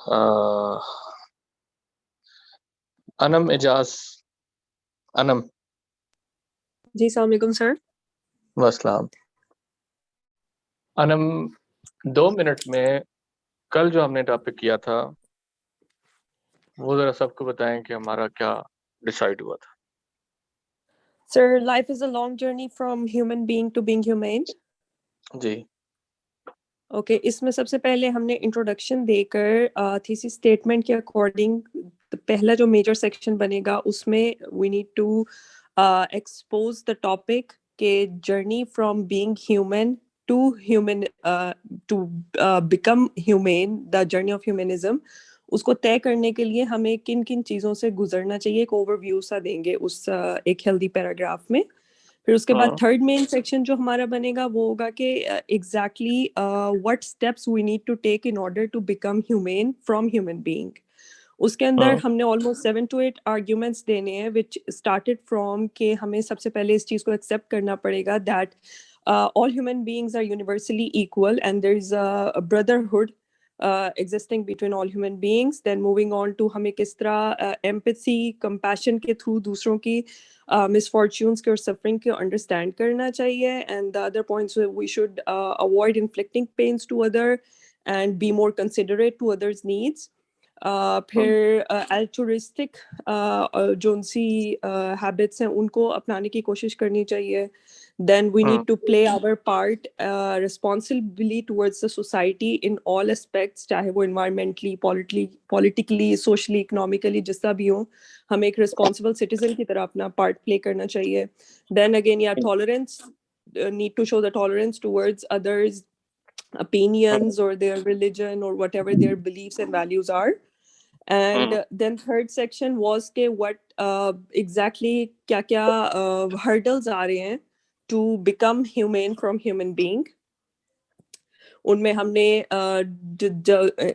अ, अनम एजाज। अनम। जी अस्सलाम वालेकुम सर। वसलाम। अनम, 2 मिनट में कल जो हमने टॉपिक किया था वो जरा सबको बताएं कि हमारा क्या डिसाइड हुआ था। Sir, life is a long journey from human being to being human. जी। ओके, इसमें सबसे पहले हमने इंट्रोडक्शन देकर थीसिस स्टेटमेंट के अकॉर्डिंग पहला जो मेजर सेक्शन बनेगा उसमें we need to expose the topic के journey from being human to human to become human, the journey of humanism. उसको तय करने के लिए हमें किन किन चीज़ों से गुजरना चाहिए एक ओवरव्यू सा देंगे उस एक हेल्दी पैराग्राफ में। फिर उसके बाद हाँ। थर्ड मेन सेक्शन जो हमारा बनेगा वो होगा कि exactly what steps we need to take in order to become human from human being. उसके अंदर हाँ। हमने ऑलमोस्ट 7 to 8 आर्ग्यूमेंट्स देने हैं विच स्टार्टेड फ्रॉम के हमें सबसे पहले इस चीज़ को एक्सेप्ट करना पड़ेगा that all human beings are universally equal and there is a brotherhood existing between all human beings. Then moving on to हमें किस तरह empathy, compassion के through दूसरों की misfortunes के और suffering के understand करना चाहिए, and the other points we should avoid inflicting pains to other and be more considerate to others' needs. फिर अल्ट्रुइस्टिक जो उनसी हैबिट्स हैं उनको अपनाने की कोशिश करनी चाहिए. Then we need to play our part responsibly towards the society in all aspects, चाहे वो environmentally, politically, socially, economically जिसका भी हो, हमें एक responsible citizen की तरह अपना part play करना चाहिए. Then again, yeah, tolerance, need to show the tolerance towards others' opinions or their religion or whatever their beliefs and values are. And then third section was के what exactly क्या क्या hurdles आ रहे हैं to become humane from human being. उनमें हमने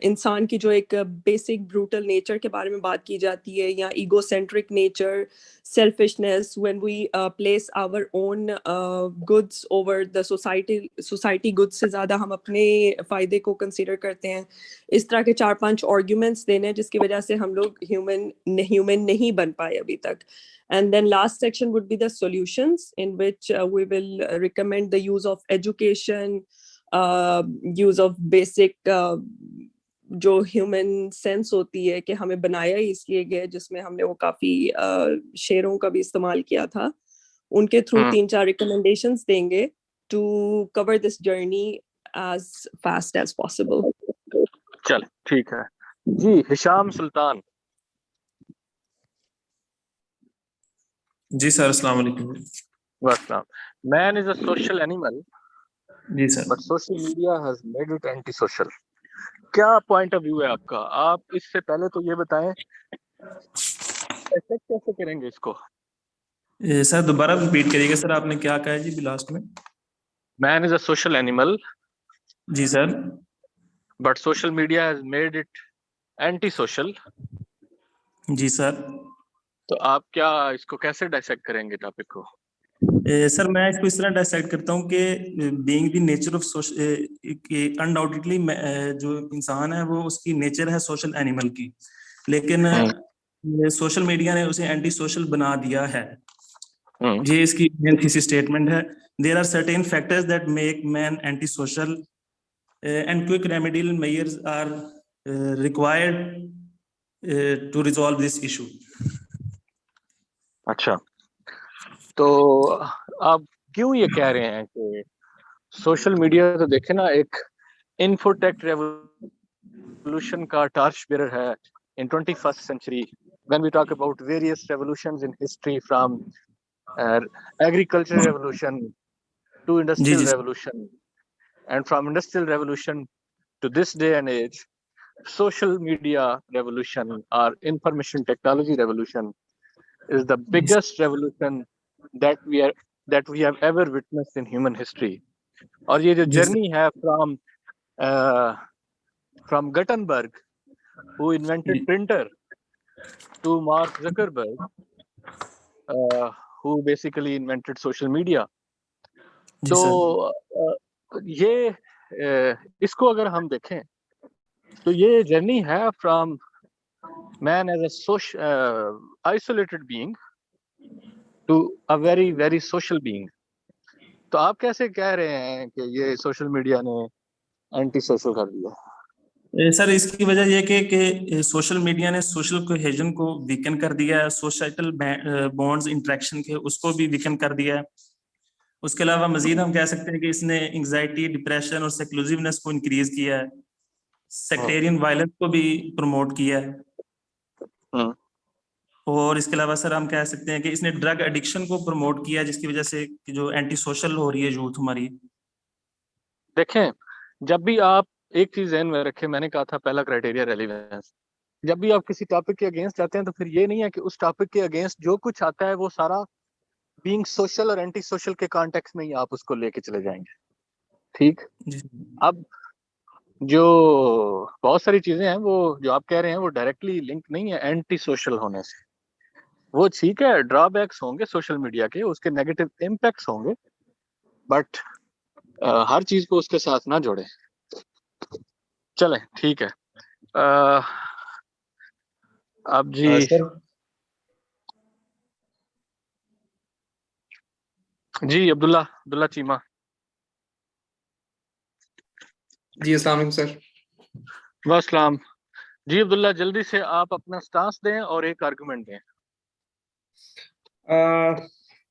इंसान की जो एक बेसिक ब्रूटल नेचर के बारे में बात की जाती है या egocentric nature, selfishness, when we place our own goods over the society goods से ज़्यादा हम अपने फ़ायदे को कंसीडर करते हैं. इस तरह के 4-5 आर्ग्यूमेंट्स देने हैं जिसकी वजह से हम लोग ह्यूमन नहीं बन पाए अभी तक. And then last section would be the solutions in which we will recommend the use of education, use of basic जो ह्यूमन सेंस होती है कि हमें बनाया ही इसलिए गया, जिसमें हमने वो काफी शेरों का भी इस्तेमाल किया था. उनके थ्रू 3-4 रिकमेंडेशंस देंगे to cover this journey as fast as possible. चल ठीक है जी. हिशाम सुल्तान. जी सर, अस्सलाम वालेकुम. वसलाम. Man is a social animal जी sir. But social media has made it anti social. क्या पॉइंट ऑफ व्यू है आपका? आप इससे पहले तो ये बताएं एक्सेप्ट कैसे करेंगे इसको. सर दोबारा रिपीट करिएगा सर, आपने क्या कहा है जी लास्ट में? Man is a social animal जी sir. But social media has made it anti social. जी सर. तो आप क्या इसको कैसे डाइसेक्ट करेंगे टॉपिक को? सर मैं इसको इस तरह डाइसेक्ट करता हूँ कि being the nature of social, undoubtedly जो इंसान है वो उसकी नेचर है सोशल एनिमल की, लेकिन सोशल मीडिया ने उसे एंटी सोशल बना दिया है. ये इसकी मेन थीसिस स्टेटमेंट है. There are certain factors that make man anti social and quick remedial measures are required to resolve this issue. अच्छा, तो आप क्यों ये कह रहे हैं कि सोशल मीडिया तो देखे ना एक इन्फोटेक रेवोल्यूशन का टॉर्च बेरर है in 21st century when we talk about various revolutions in history from agricultural revolution to industrial revolution and from industrial revolution to this day and age social media revolution or information technology revolution is the biggest revolution that we have ever witnessed in human history. और ये जो journey है from Gutenberg who invented printer to Mark Zuckerberg who basically invented social media. तो ये इसको अगर हम देखें तो ये जर्नी है from man as a isolated being to a very very social being. तो आप कैसे कह रहे हैं कि ये सोशल मीडिया ने एंटी सोशल कर दिया? सर इसकी वजह यह कि सोशल मीडिया ने सोशल कोहेजन को वीकन कर दिया है, सोसाइटल बॉन्ड्स इंटरेक्शन के उसको भी वीकन कर दिया है। उसके अलावा मजीद हम कह सकते हैं कि इसने एंग्जाइटी, डिप्रेशन और सेक्लूसिवनेस को इंक्रीज किया है, सेक्टेरियन वायलेंस को भी प्रमोट किया है। हम्म। और इसके अलावा सर हम कह सकते हैं कि इसने ड्रग एडिक्शन को प्रमोट किया, जिसकी वजह से कि जो एंटी सोशल हो रही है यूथ हमारी। देखें, जब भी आप एक चीज ध्यान में रखें, मैंने कहा था पहला क्राइटेरिया रेलेवेंस। जब भी आप किसी टॉपिक के अगेंस्ट जाते हैं तो फिर ये नहीं है कि उस टॉपिक के अगेंस्ट जो कुछ आता है वो सारा बीइंग सोशल और एंटी सोशल के कॉन्टेक्स्ट में ही आप उसको लेके चले जाएंगे। ठीक। जी अब जो बहुत सारी चीजें हैं वो जो आप कह रहे हैं वो डायरेक्टली लिंक नहीं है एंटी सोशल होने से। वो ठीक है, ड्रॉबैक्स होंगे सोशल मीडिया के, उसके नेगेटिव इम्पैक्ट्स होंगे, बट हर चीज को उसके साथ ना जोड़े। चले ठीक है। अ, अब जी सर जी अब्दुल्ला अब्दुल्ला चीमा। जी, अस्सलाम वालेकुम सर। वासलाम। जी अब्दुल्ला, जल्दी से आप अपना स्टांस दें और एक आर्गुमेंट दें।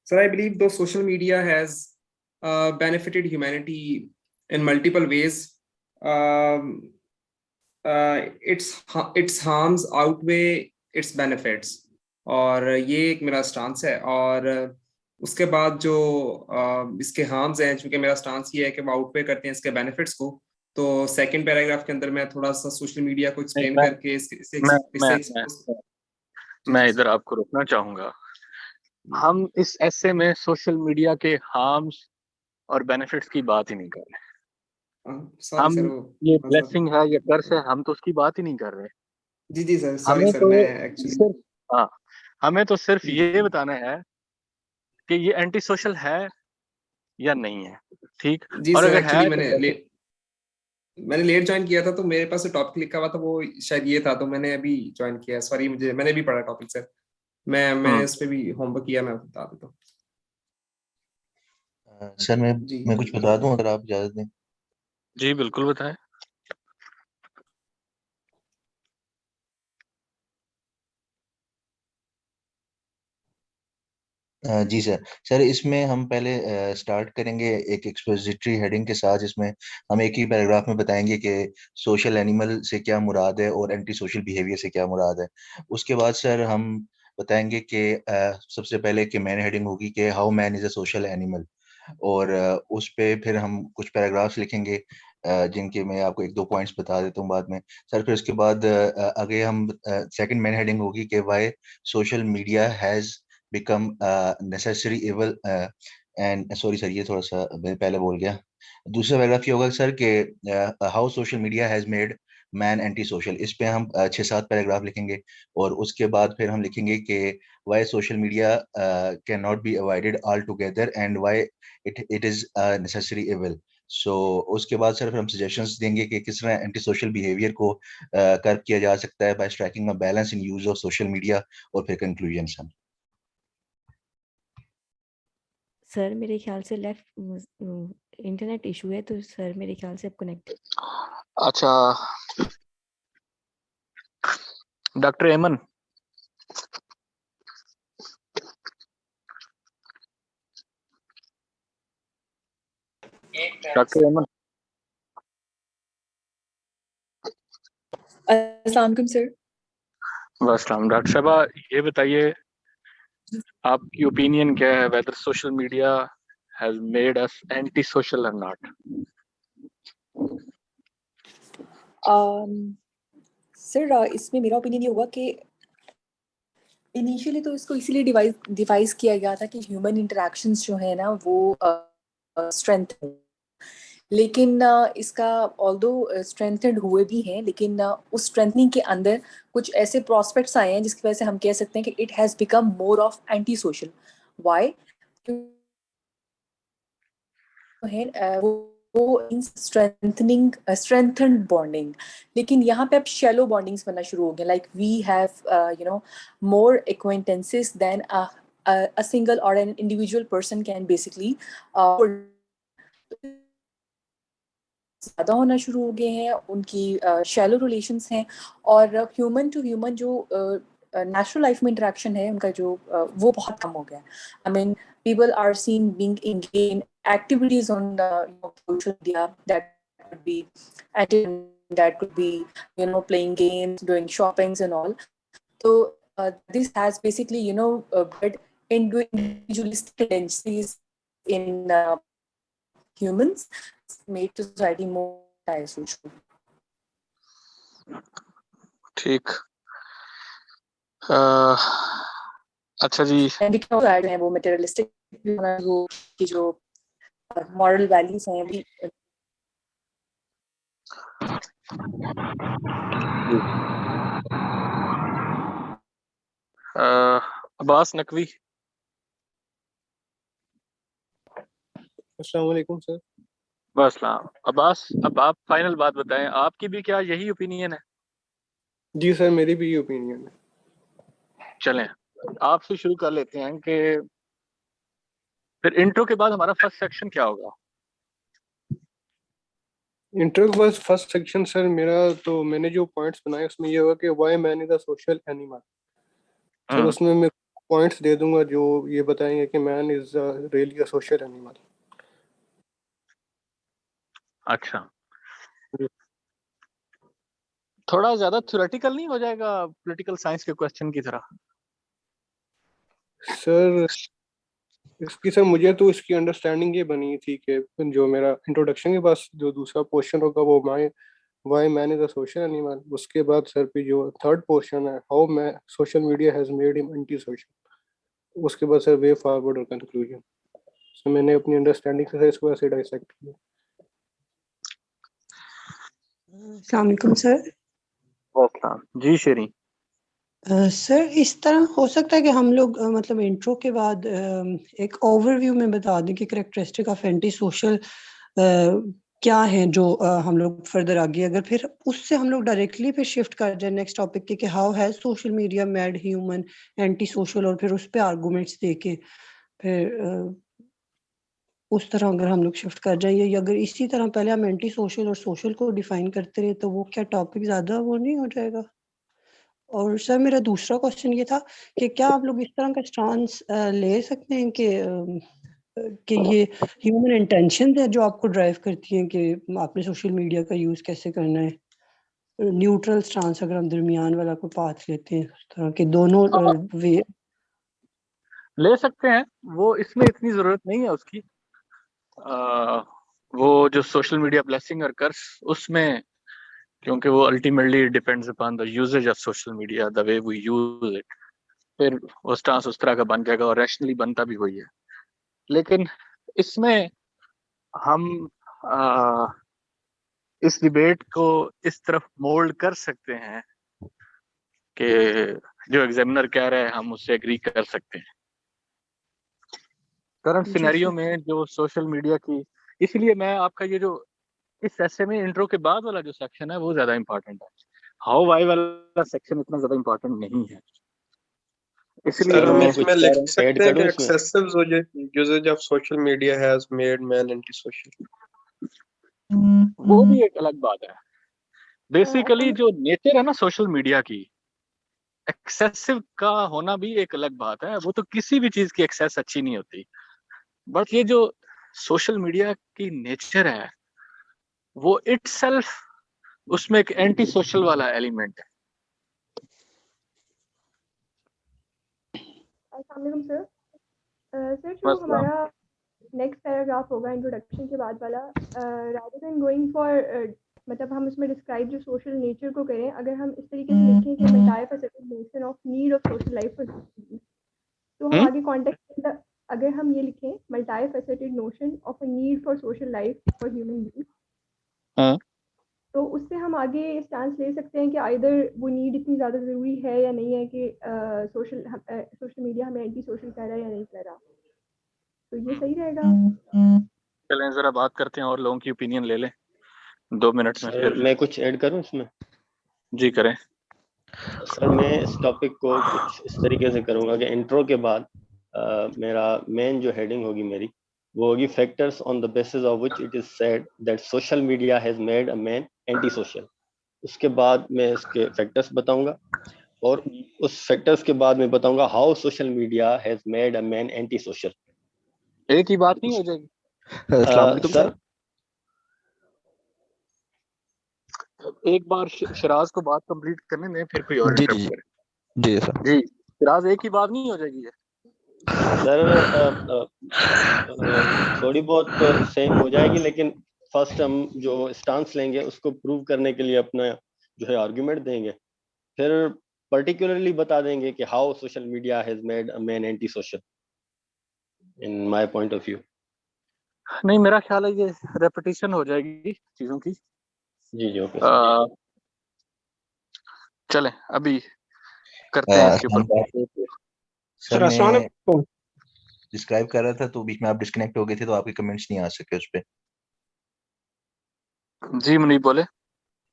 Sir, I believe though social media has benefited humanity in multiple ways, um, its harms outweigh its benefits. और ये एक मेरा स्टांस है। और उसके बाद जो इसके हार्म्स हैं, चूंकि मेरा स्टांस ये है कि वो आउटवे करते हैं इसके बेनिफिट्स को, तो सेकंड पैराग्राफ के अंदर मैं थोड़ा सा सोशल मीडिया को नहीं, एक्सप्लेन करके मैं मैं इससे मैं जी मैं जी इधर आपको रोकना चाहूंगा। हम इस ऐसे में सोशल मीडिया के हार्म्स और बेनिफिट्स की बात ही नहीं कर रहे। सॉरी हम सर, वो ये मतलब ब्लेसिंग है, ये कर्स है, हम तो उसकी बात ही नहीं कर रहे। जी जी सर, सॉरी हमें सर, तो मैं एक्चुअली सिर्फ हाँ हमें तो सिर्फ जी ये बताना है कि ये एंटी सोशल है या नहीं है। ठीक। जी और सर, अगर एक्चुअली है तो कैसे? मैंने लेट ज्वाइन किया था, तो मेरे पास जो टॉपिक लिखा हुआ था वो शायद ये था, तो मैंने अभी ज्वाइन किया। सॉरी, मैंने भी पढ़ा टॉपिक सर। मैंने हम्म। उस पर भी होमवर्क किया, मैं बता देता हूँ। सर जी मैं कुछ बता दूं अगर आप इजाजत दें। जी बिल्कुल बताएं। जी सर। सर इसमें हम पहले स्टार्ट करेंगे एक एक्सपोजिटरी हेडिंग के साथ, जिसमें हम एक ही पैराग्राफ में बताएंगे कि सोशल एनिमल से क्या मुराद है और एंटी सोशल बिहेवियर से क्या मुराद है। उसके बाद सर हम बताएंगे कि सबसे पहले कि मैन हेडिंग होगी कि how man is a social animal, और उस पे फिर हम कुछ पैराग्राफ्स लिखेंगे जिनके मैं आपको एक दो पॉइंट्स बता देता हूँ बाद में। सर फिर उसके बाद आगे हम सेकंड मेन हेडिंग होगी कि why social media has become necessary evil and sorry sir ये थोड़ा सा मैं पहले बोल गया। दूसरा पैराग्राफ ये होगा सर कि how social media has made man anti social. इस पे हम 6-7 पैराग्राफ लिखेंगे। और उसके बाद फिर हम लिखेंगे कि why social media can not be avoided all together and why it is necessary evil. So उसके बाद सर फिर हम सजेशंस देंगे कि किस तरह एंटी सोशल बिहेवियर को कर्ब किया जा सकता है bye striking a balance in use of social media. और फिर कंक्लूजन सर। सर मेरे ख्याल से लेफ्ट इंटरनेट इशू है, तो सर मेरे ख्याल से अब कनेक्ट। अच्छा, डॉक्टर एमन। डॉक्टर एमन। अस्सलाम वालेकुम सर। वासलाम। डॉक्टर साहबा, ये बताइए आपकी ओपिनियन क्या है, whether social media has made us anti social और नॉट? सर इसमें मेरा ओपिनियन ये होगा कि इनिशियली तो इसको इसीलिए डिवाइस किया गया था कि ह्यूमन इंटरेक्शंस जो है ना वो स्ट्रेंथ, लेकिन इसका ऑल्दो स्ट्रेंथेड हुए भी हैं, लेकिन उस स्ट्रेंथनिंग के अंदर कुछ ऐसे प्रोस्पेक्ट्स आए हैं जिसकी वजह से हम कह सकते हैं कि it has become more of anti social. Why? वो strengthened bonding. लेकिन यहाँ पे अब shallow bondings बनना शुरू हो गए. Like we have more acquaintances than a single or an individual person can basically ज़्यादा होना शुरू हो गए हैं. उनकी shallow relations हैं और human to human जो natural life में interaction है उनका जो वो बहुत कम हो गया. I mean, people are seen being engaged in activities on social media that could be playing games, doing shoppings and all. So this has basically bred individualistic tendencies in humans, made society more antisocial. ठीक. अच्छा जी. And we can also add वो materialistic वो की जो moral values हैं भी. अब्बास नकवी. अस्सलाम वालेकुम सर. वालेकुम. अब्बास, अब आप फाइनल बात बताएं, आपकी भी क्या यही ओपिनियन है? जी सर, मेरी भी ये ओपिनियन है. चलें, आपसे शुरू कर लेते हैं कि फिर इंट्रो के बाद हमारा फर्स्ट सेक्शन क्या होगा? इंट्रो के बाद फर्स्ट सेक्शन सर मेरा तो मैंने जो पॉइंट्स बनाए उसमें ये होगा कि why man is a social animal. Sir उसमें मैं पॉइंट्स दे दूंगा जो ये बताएंगे कि man is really a social animal. अच्छा, थोड़ा ज्यादा थ्योरेटिकल नहीं हो जाएगा पॉलिटिकल साइंस के क्वेश्चन की तरह? सर इसकी सर मुझे तो इसकी अंडरस्टैंडिंग ये बनी थी कि जो मेरा इंट्रोडक्शन के पास जो दूसरा पोर्शन होगा वो why man is a social animal. उसके बाद सर पे जो थर्ड पोर्शन है हाउ मैं social media has made him anti social. उसके बाद सर वे फॉरवर्ड और कंक्लूजन. सो मैंने अपनी अंडरस्टैंडिंग से इसको ऐसे डाइसेक्ट किया. अस्सलाम वालेकुम सर. जी शेरी. सर इस तरह हो सकता है कि हम लोग मतलब इंट्रो के बाद एक ओवरव्यू में बता दें कि कैरेक्टरिस्टिक ऑफ एंटी सोशल क्या है जो हम लोग फर्दर आगे अगर फिर उससे हम लोग डायरेक्टली फिर शिफ्ट कर जाए नेक्स्ट टॉपिक के कि how has social media made human anti social और फिर उस पे आर्गुमेंट्स देके फिर उस तरह अगर हम लोग शिफ्ट कर जाए या अगर इसी तरह पहले हम एंटी सोशल और सोशल को डिफाइन करते रहे तो वो क्या टॉपिक ज़्यादा वो नहीं हो जाएगा? और सर मेरा दूसरा क्वेश्चन ये था कि क्या आप लोग इस तरह का स्टांस ले सकते हैं कि ये ह्यूमन इंटेंशन है जो आपको ड्राइव करती हैं कि आपने सोशल मीडिया का यूज़ कैसे करना है? न्यूट्रल स्टांस अगर हम दरमियान वाला कोई पाथ लेते हैं उस तरह के दोनों वे ले सकते हैं, वो इसमें इतनी जरूरत नहीं है उसकी. वो जो सोशल मीडिया ब्लेसिंग और कर्स उसमें क्योंकि वो ultimately depends upon the usages of social media, the way we use it, फिर वो स्टांस उस तरह का बन जाएगा और रैशनली बनता भी वही है. लेकिन इसमें हम इस डिबेट को इस तरफ मोल्ड कर सकते हैं कि जो एग्जामिनर कह रहे हैं हम उससे एग्री कर सकते हैं करंट सिनेरियो में जो सोशल मीडिया की. इसलिए मैं आपका ये जो इस ऐसे में इंट्रो के बाद वाला जो सेक्शन है वो ज्यादा इंपॉर्टेंट है. हाउ वाई वाला सेक्शन इतना ज्यादा इंपॉर्टेंट नहीं है. इसलिए सर हम मैं इसमें लिख सकते हैं कि excessive usages of social media has made man anti social. वो भी एक अलग बात है. बेसिकली जो नेचर है ना सोशल मीडिया की, एक्सेसिव का होना भी एक अलग बात है. वो तो किसी भी चीज की एक्सेस अच्छी नहीं होती, बट ये जो सोशल मीडिया की नेचर है वो इटसेल्फ उसमें एक एंटी सोशल वाला एलिमेंट है. अस्सलाम सर. सर जो हमारा नेक्स्ट पैराग्राफ होगा इंट्रोडक्शन के बाद वाला, रादर देन गोइंग फॉर मतलब हम उसमें डिस्क्राइब जो सोशल नेचर को करें, अगर हम इस तरीके से लिखें कि multifaceted nature of need of social life for, तो हम आगे कॉन्टेक्स्ट अगर हम ये लिखें multifaceted notion of a need for social life for human being, तो उससे हम आगे स्टांस ले सकते हैं कि आइदर वो नीड इतनी ज़्यादा ज़रूरी है या नहीं है कि सोशल मीडिया हमें एंटी सोशल कह रहा है या नहीं कह रहा. तो ये सही रहेगा. चलें जरा बात करते हैं और लोगों की ओपिनियन ले लें 2 मिनट में सर फिर। मैं कुछ ऐड करूं इसमें? जी करें। सर मैं इस टॉपिक को कुछ इस तरीके से करूंगा कि इंट्रो के बाद मेरा मेन जो हेडिंग होगी मेरी वो होगी factors on the basis of which it is said that social media has made a man anti social. उसके बाद मैं इसके फैक्टर्स बताऊंगा और उस फैक्टर्स के बाद मैं बताऊंगा how social media has made a man anti social. एक ही बात नहीं हो जाएगी? अस्सलाम वालेकुम सर एक बार शिराज को बात कंप्लीट करने दें फिर कोई और जी इंटरप्ट जी करे। जी सर। जी शिराज, एक ही बात नहीं हो जाएगी ये? सर थोड़ी बहुत सेम हो जाएगी, लेकिन फर्स्ट हम जो स्टांस लेंगे उसको प्रूव करने के लिए अपना जो है आर्गुमेंट देंगे, फिर पर्टिकुलरली बता देंगे कि how social media has made a man anti social in my point of view. नहीं, मेरा ख्याल है ये रेपिटेशन हो जाएगी चीजों की। जी जी ओके चलें अभी करते हैं इसके ऊपर बात। सर अस्सलाम मैं वालेकुम। डिस्क्राइब कर रहा था तो बीच में आप डिस्कनेक्ट हो गए थे तो आपके कमेंट्स नहीं आ सके उस पे। जी मुनीब बोले।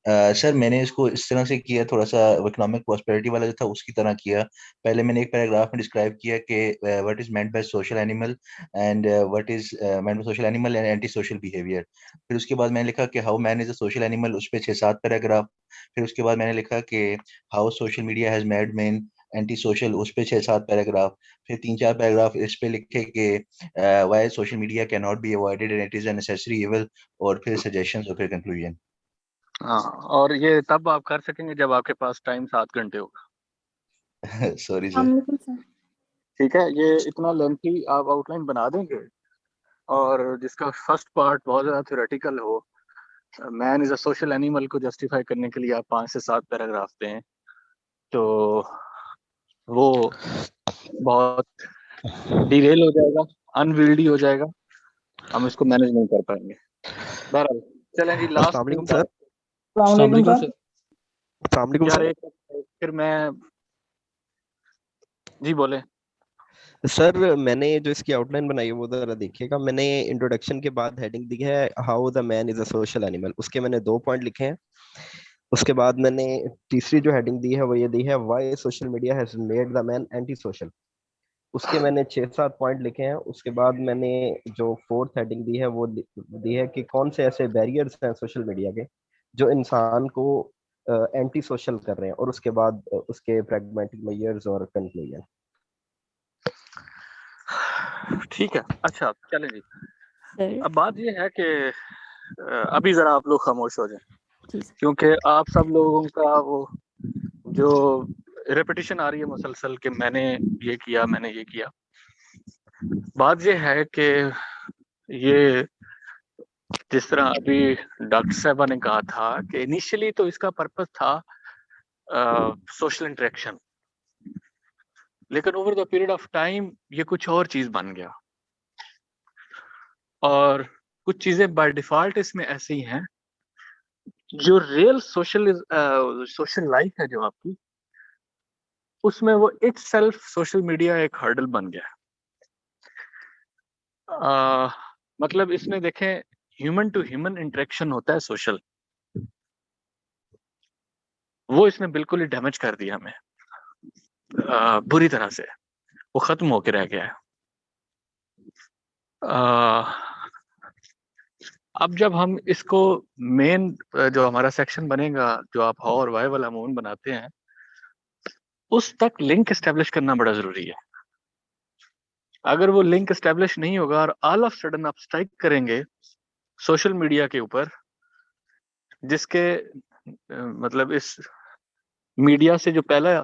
सर मैंने इसको इस तरह से किया, थोड़ा सा इकोनॉमिक प्रॉस्पेरिटी वाला जो था उसकी तरह किया। पहले मैंने एक पैराग्राफ में डिस्क्राइब किया कि what is meant by social animal and what is meant by social animal and anti social behaviour. फिर उसके बाद मैंने लिखा कि how man is a social animal, उस पे 6-7 पैराग्राफ। फिर उसके बाद मैंने लिखा कि how social media has made man anti social, उस पे 6-7 पैराग्राफ। फिर 3-4 पैराग्राफ इस पे लिखे कि why social media can not be avoided and it is a necessary evil, और फिर सजेशंस और फिर कंक्लूजन। हाँ, और ये तब आप कर सकेंगे जब आपके पास टाइम 7 घंटे होगा। Sorry sir. ठीक है, ये इतना लेंथी आप आउटलाइन बना देंगे और जिसका फर्स्ट पार्ट बहुत ज्यादा थ्योरेटिकल हो, man is a social animal को जस्टिफाई करने के लिए आप 5 से 7 पैराग्राफ दें, तो वो बहुत डिरेल हो जाएगा, अनविल्डी हो जाएगा, हम इसको मैनेज नहीं कर पाएंगे। बहरहाल चलें जी, लास्ट अस्सलाम वालेकुम सर। अस्सलाम वालेकुम सर। अस्सलाम वालेकुम यार सर। एक फिर मैं जी बोले। सर मैंने जो इसकी आउटलाइन बनाई है वो जरा देखिएगा। मैंने इंट्रोडक्शन के बाद हेडिंग दी है how the man is a social animal, उसके मैंने 2 पॉइंट लिखे हैं। उसके बाद मैंने तीसरी जो हेडिंग दी है वो ये दी है why social media has made the man anti social, उसके मैंने 6-7 पॉइंट लिखे हैं। उसके बाद मैंने जो फोर्थ हेडिंग दी है वो दी है कि कौन से ऐसे बैरियर्स हैं सोशल मीडिया के जो इंसान को एंटी सोशल कर रहे हैं, और उसके बाद उसके प्रैग्मेटिक मेजर्स और कंक्लूजन। ठीक है, अच्छा चलें जी। सर अब बात ये है कि अभी जरा आप लोग खामोश हो जाएं, जी सर। क्योंकि आप सब लोगों का वो जो रेपिटेशन आ रही है मुसलसल कि मैंने ये किया, मैंने ये किया। बात ये है कि ये जिस तरह अभी डॉक्टर साहबा ने कहा था कि इनिशियली तो इसका पर्पस था सोशल इंटरेक्शन, लेकिन over the period of time ये कुछ और चीज बन गया, और कुछ चीजें बाय डिफॉल्ट इसमें ऐसी ही हैं। जो रियल सोशल लाइफ है जो आपकी, उसमें वो इटसेल्फ सोशल मीडिया एक हर्डल बन गया है। मतलब इसमें देखें, ह्यूमन टू ह्यूमन इंटरेक्शन होता है सोशल, वो इसने बिल्कुल ही डैमेज कर दिया हमें, बुरी तरह से वो खत्म होके रह गया है। अब जब हम इसको मेन जो हमारा सेक्शन बनेगा, जो आप हाउ और व्हाई वाला मून बनाते हैं, उस तक लिंक एस्टेब्लिश करना बड़ा जरूरी है। अगर वो लिंक एस्टेब्लिश नहीं होगा और ऑल ऑफ सडन आप स्ट्राइक करेंगे सोशल मीडिया के ऊपर, जिसके मतलब इस मीडिया से जो पहला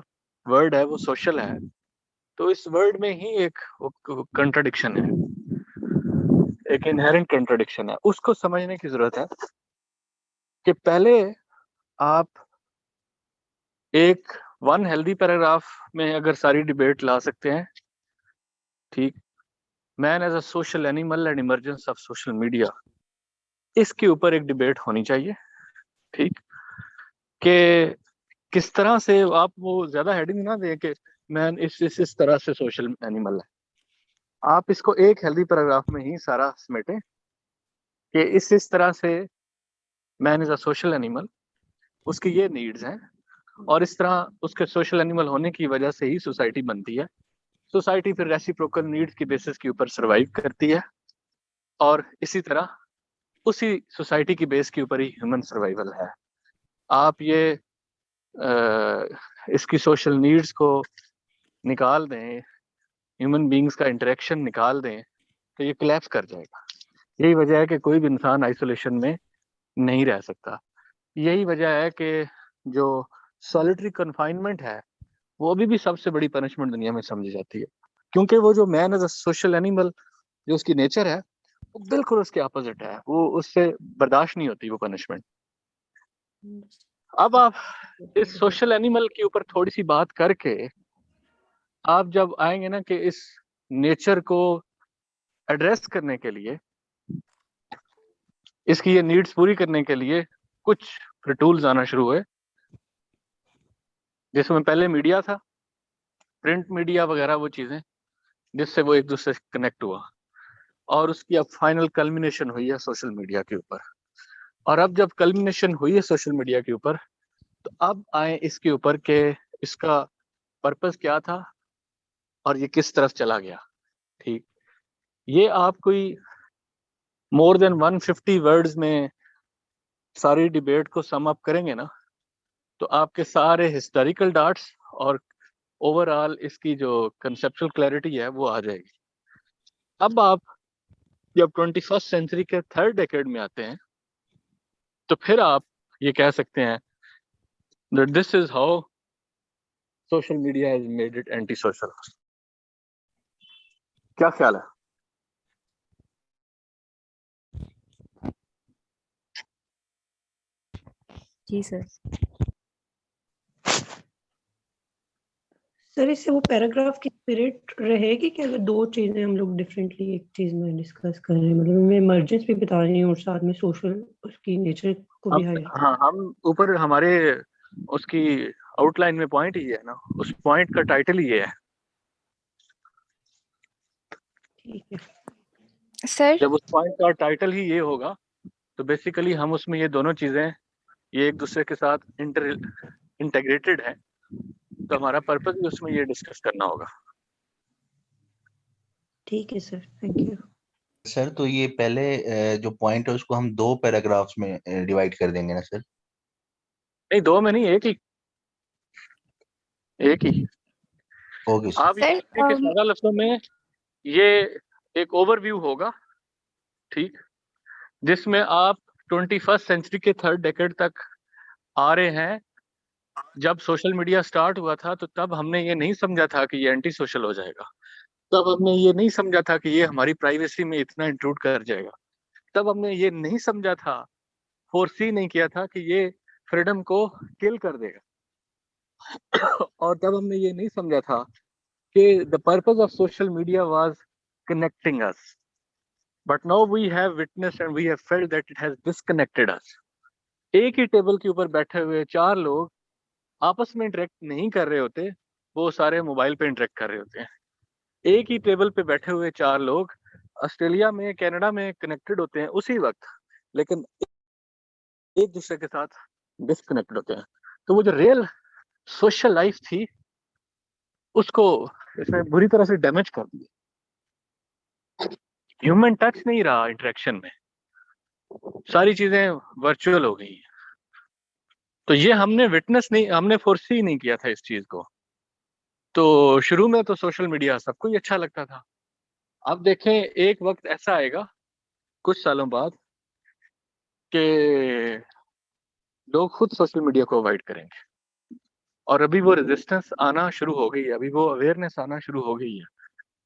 वर्ड है वो सोशल है, तो इस वर्ड में ही एक कंट्राडिक्शन है, एक इनहेरेंट कंट्राडिक्शन है। उसको समझने की जरूरत है कि पहले आप एक वन हेल्दी पैराग्राफ में अगर सारी डिबेट ला सकते हैं, ठीक, man as a social animal and emergence of social media, इसके ऊपर एक डिबेट होनी चाहिए, ठीक, कि किस तरह से आप वो ज्यादा हेडिंग ना दें कि मैन इस तरह से सोशल एनिमल है। आप इसको एक हेल्दी पैराग्राफ में ही सारा समेटें कि इस तरह से man is a social animal, उसकी ये नीड्स हैं, और इस तरह उसके सोशल एनिमल होने की वजह से ही सोसाइटी बनती है। सोसाइटी फिर रेसिप्रोकल नीड्स की बेसिस के ऊपर सरवाइव करती है, और इसी तरह उसी सोसाइटी की बेस के ऊपर ही ह्यूमन सर्वाइवल है। आप ये इसकी सोशल नीड्स को निकाल दें, ह्यूमन बींग्स का इंटरेक्शन निकाल दें, तो ये कोलैप्स कर जाएगा। यही वजह है कि कोई भी इंसान आइसोलेशन में नहीं रह सकता। यही वजह है कि जो सॉलिटरी कन्फाइनमेंट है वो अभी भी सबसे बड़ी पनिशमेंट दुनिया में समझी जाती है, क्योंकि वो जो man as a social animal जो उसकी नेचर है वो बिल्कुल उसके अपोजिट है, वो उससे बर्दाश्त नहीं होती वो पनिशमेंट। अब आप इस सोशल एनिमल के ऊपर थोड़ी सी बात करके आप जब आएंगे ना कि इस नेचर को एड्रेस करने के लिए, इसकी ये नीड्स पूरी करने के लिए कुछ फिर टूल्स आना शुरू हुए, जिसमें पहले मीडिया था, प्रिंट मीडिया वगैरह, वो चीजें जिससे वो एक दूसरे से कनेक्ट हुआ, और उसकी अब फाइनल कल्मिनेशन हुई है सोशल मीडिया के ऊपर। और अब जब कल्मिनेशन हुई है सोशल मीडिया के ऊपर, तो अब आए इसके ऊपर के इसका पर्पस क्या था और ये किस तरफ चला गया। ठीक, ये आप कोई मोर देन 150 वर्ड्स में सारी डिबेट को सम अप करेंगे ना, तो आपके सारे हिस्टोरिकल डाट्स और ओवरऑल इसकी जो कंसेप्चुअल क्लैरिटी है वो आ जाएगी। अब आप जब 21st सेंचुरी के थर्ड डेकेड में आते हैं, तो फिर आप ये कह सकते हैं that this is how social media has made it anti-social. क्या ख्याल है? जी सर। सर इससे वो पैराग्राफ की स्पिरिट रहेगी कि अगर दो चीजें हम लोग डिफरेंटली एक चीज में डिस्कस कर रहे हैं, मतलब मैं इमर्जेंस भी बता रही हूँ और साथ में सोशल उसकी नेचर को भी हाईलाइट। हाँ, हम ऊपर हमारे उसकी आउटलाइन में पॉइंट ही है ना, उस पॉइंट का टाइटल ही ये है। ठीक है सर। जब उस पॉइंट का टाइटल ही ये होगा तो बेसिकली हम उसमें ये दोनों चीजें ये एक दूसरे के साथ इंटीग्रेटेड है, तो हमारा पर्पस भी उसमें ये डिस्कस करना होगा। ठीक है सर, थैंक यू सर। तो ये पहले जो पॉइंट है उसको हम 2 पैराग्राफ्स में डिवाइड कर देंगे ना सर? नहीं, 2 में नहीं, एक ही। Okay sir. आप ये कि सादा लफ्जों में ये एक ओवरव्यू होगा, ठीक, जिसमें आप 21st सेंचुरी के थर्ड डेकेड तक आ रहे हैं। जब सोशल मीडिया स्टार्ट हुआ था तो तब हमने ये नहीं समझा था कि ये एंटी सोशल हो जाएगा, तब हमने ये नहीं समझा था कि ये हमारी प्राइवेसी में इतना इंट्रूड कर जाएगा, तब हमने ये नहीं समझा था, फोरसी नहीं किया था कि ये फ्रीडम को किल कर देगा और तब हमने ये नहीं समझा था कि the purpose of social media was connecting us, but now we have witnessed and we have felt that it has disconnected us. एक ही टेबल के ऊपर बैठे हुए 4 लोग आपस में इंटरेक्ट नहीं कर रहे होते, वो सारे मोबाइल पे इंटरेक्ट कर रहे होते हैं। एक ही टेबल पे बैठे हुए 4 लोग ऑस्ट्रेलिया में, कनाडा में कनेक्टेड होते हैं उसी वक्त, लेकिन एक दूसरे के साथ डिस्कनेक्टेड होते हैं। तो वो जो रियल सोशल लाइफ थी उसको इसने बुरी तरह से डैमेज कर दिया। ह्यूमन टच नहीं रहा इंटरेक्शन में, सारी चीजें वर्चुअल हो गई। तो ये हमने विटनेस नहीं, हमने फोर्सी नहीं किया था इस चीज को। तो शुरू में तो सोशल मीडिया सबको ही अच्छा लगता था। अब देखें, एक वक्त ऐसा आएगा कुछ सालों बाद कि लोग खुद सोशल मीडिया को अवॉइड करेंगे, और अभी वो रेजिस्टेंस आना शुरू हो गई है, अभी वो अवेयरनेस आना शुरू हो गई है,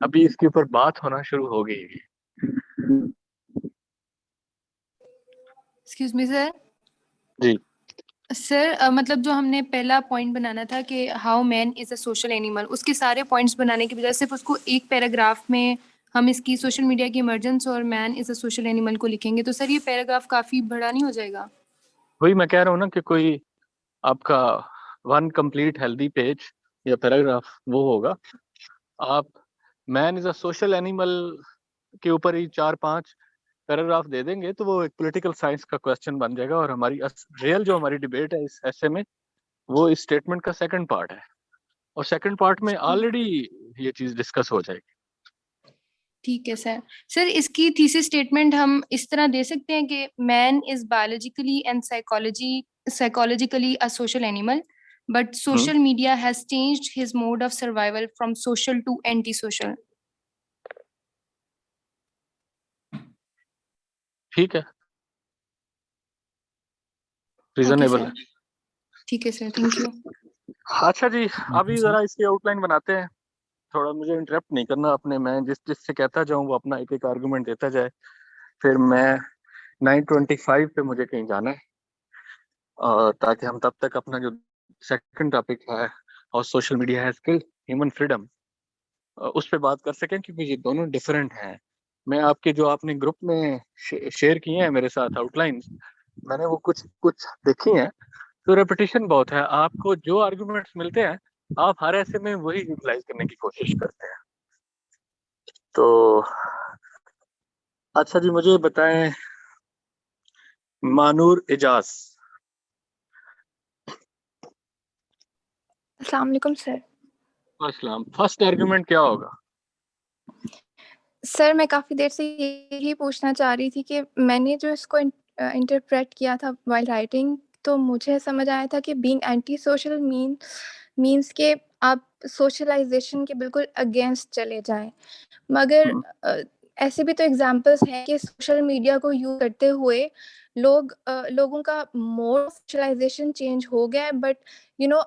अभी इसके ऊपर बात होना शुरू हो गई है। Excuse me sir. जी सर मतलब जो हमने पहला पॉइंट बनाना था कि how man is a social animal, उसके सारे पॉइंट्स बनाने की बजाय सिर्फ उसको एक पैराग्राफ में हम इसकी सोशल मीडिया की इमर्जेंस और man is a social animal को लिखेंगे, तो सर ये पैराग्राफ काफी बड़ा नहीं हो जाएगा? वही मैं कह रहा हूँ ना कि कोई आपका 1 कंप्लीट हेल्दी पेज या पैराग्राफ वो होगा। आप man is a social animal के ऊपर ही 4-5 पैराग्राफ दे देंगे तो वो एक पॉलिटिकल साइंस का क्वेश्चन बन जाएगा, और हमारी रियल जो हमारी डिबेट है इस ऐसे में वो इस स्टेटमेंट का सेकंड पार्ट है, और सेकंड पार्ट में ऑलरेडी ये चीज डिस्कस हो जाएगी। ठीक है सर। सर इसकी थीसिस स्टेटमेंट हम इस तरह दे सकते हैं कि man is biologically and psychologically a social animal, but social media has changed his mode of survival from social to anti social. ठीक है, रीजनेबल है। ठीक है सर, थैंक यू। अच्छा जी, अभी जरा इसकी आउटलाइन बनाते हैं। थोड़ा मुझे इंटरप्ट नहीं करना अपने, मैं जिससे कहता जाऊं वो अपना एक एक आर्गुमेंट देता जाए, फिर मैं 9:25 पे मुझे कहीं जाना है, ताकि हम तब तक अपना जो सेकंड टॉपिक है और social media has killed human freedom उस पे बात कर सकें, क्योंकि ये दोनों डिफरेंट हैं। मैं आपके जो आपने ग्रुप में शेयर किए हैं मेरे साथ आउटलाइंस, मैंने वो कुछ देखी हैं, तो रेपिटेशन बहुत है। आपको जो आर्गुमेंट्स मिलते हैं आप हर ऐसे में वही यूटिलाइज करने की कोशिश करते हैं। तो अच्छा जी, मुझे बताएं मानूर एजाज। अस्सलाम वालेकुम सर। अस्सलाम। फर्स्ट आर्गुमेंट क्या होगा? सर मैं काफ़ी देर से यही पूछना चाह रही थी कि मैंने जो इसको इंटरप्रेट किया था व्हाइल राइटिंग, तो मुझे समझ आया था कि बीइंग एंटी सोशल मीन्स के आप सोशलाइजेशन के बिल्कुल अगेंस्ट चले जाएं। मगर ऐसे भी तो एग्जांपल्स हैं कि सोशल मीडिया को यूज करते हुए लोगों का मोड ऑफ सोशलाइजेशन चेंज हो गया है, बट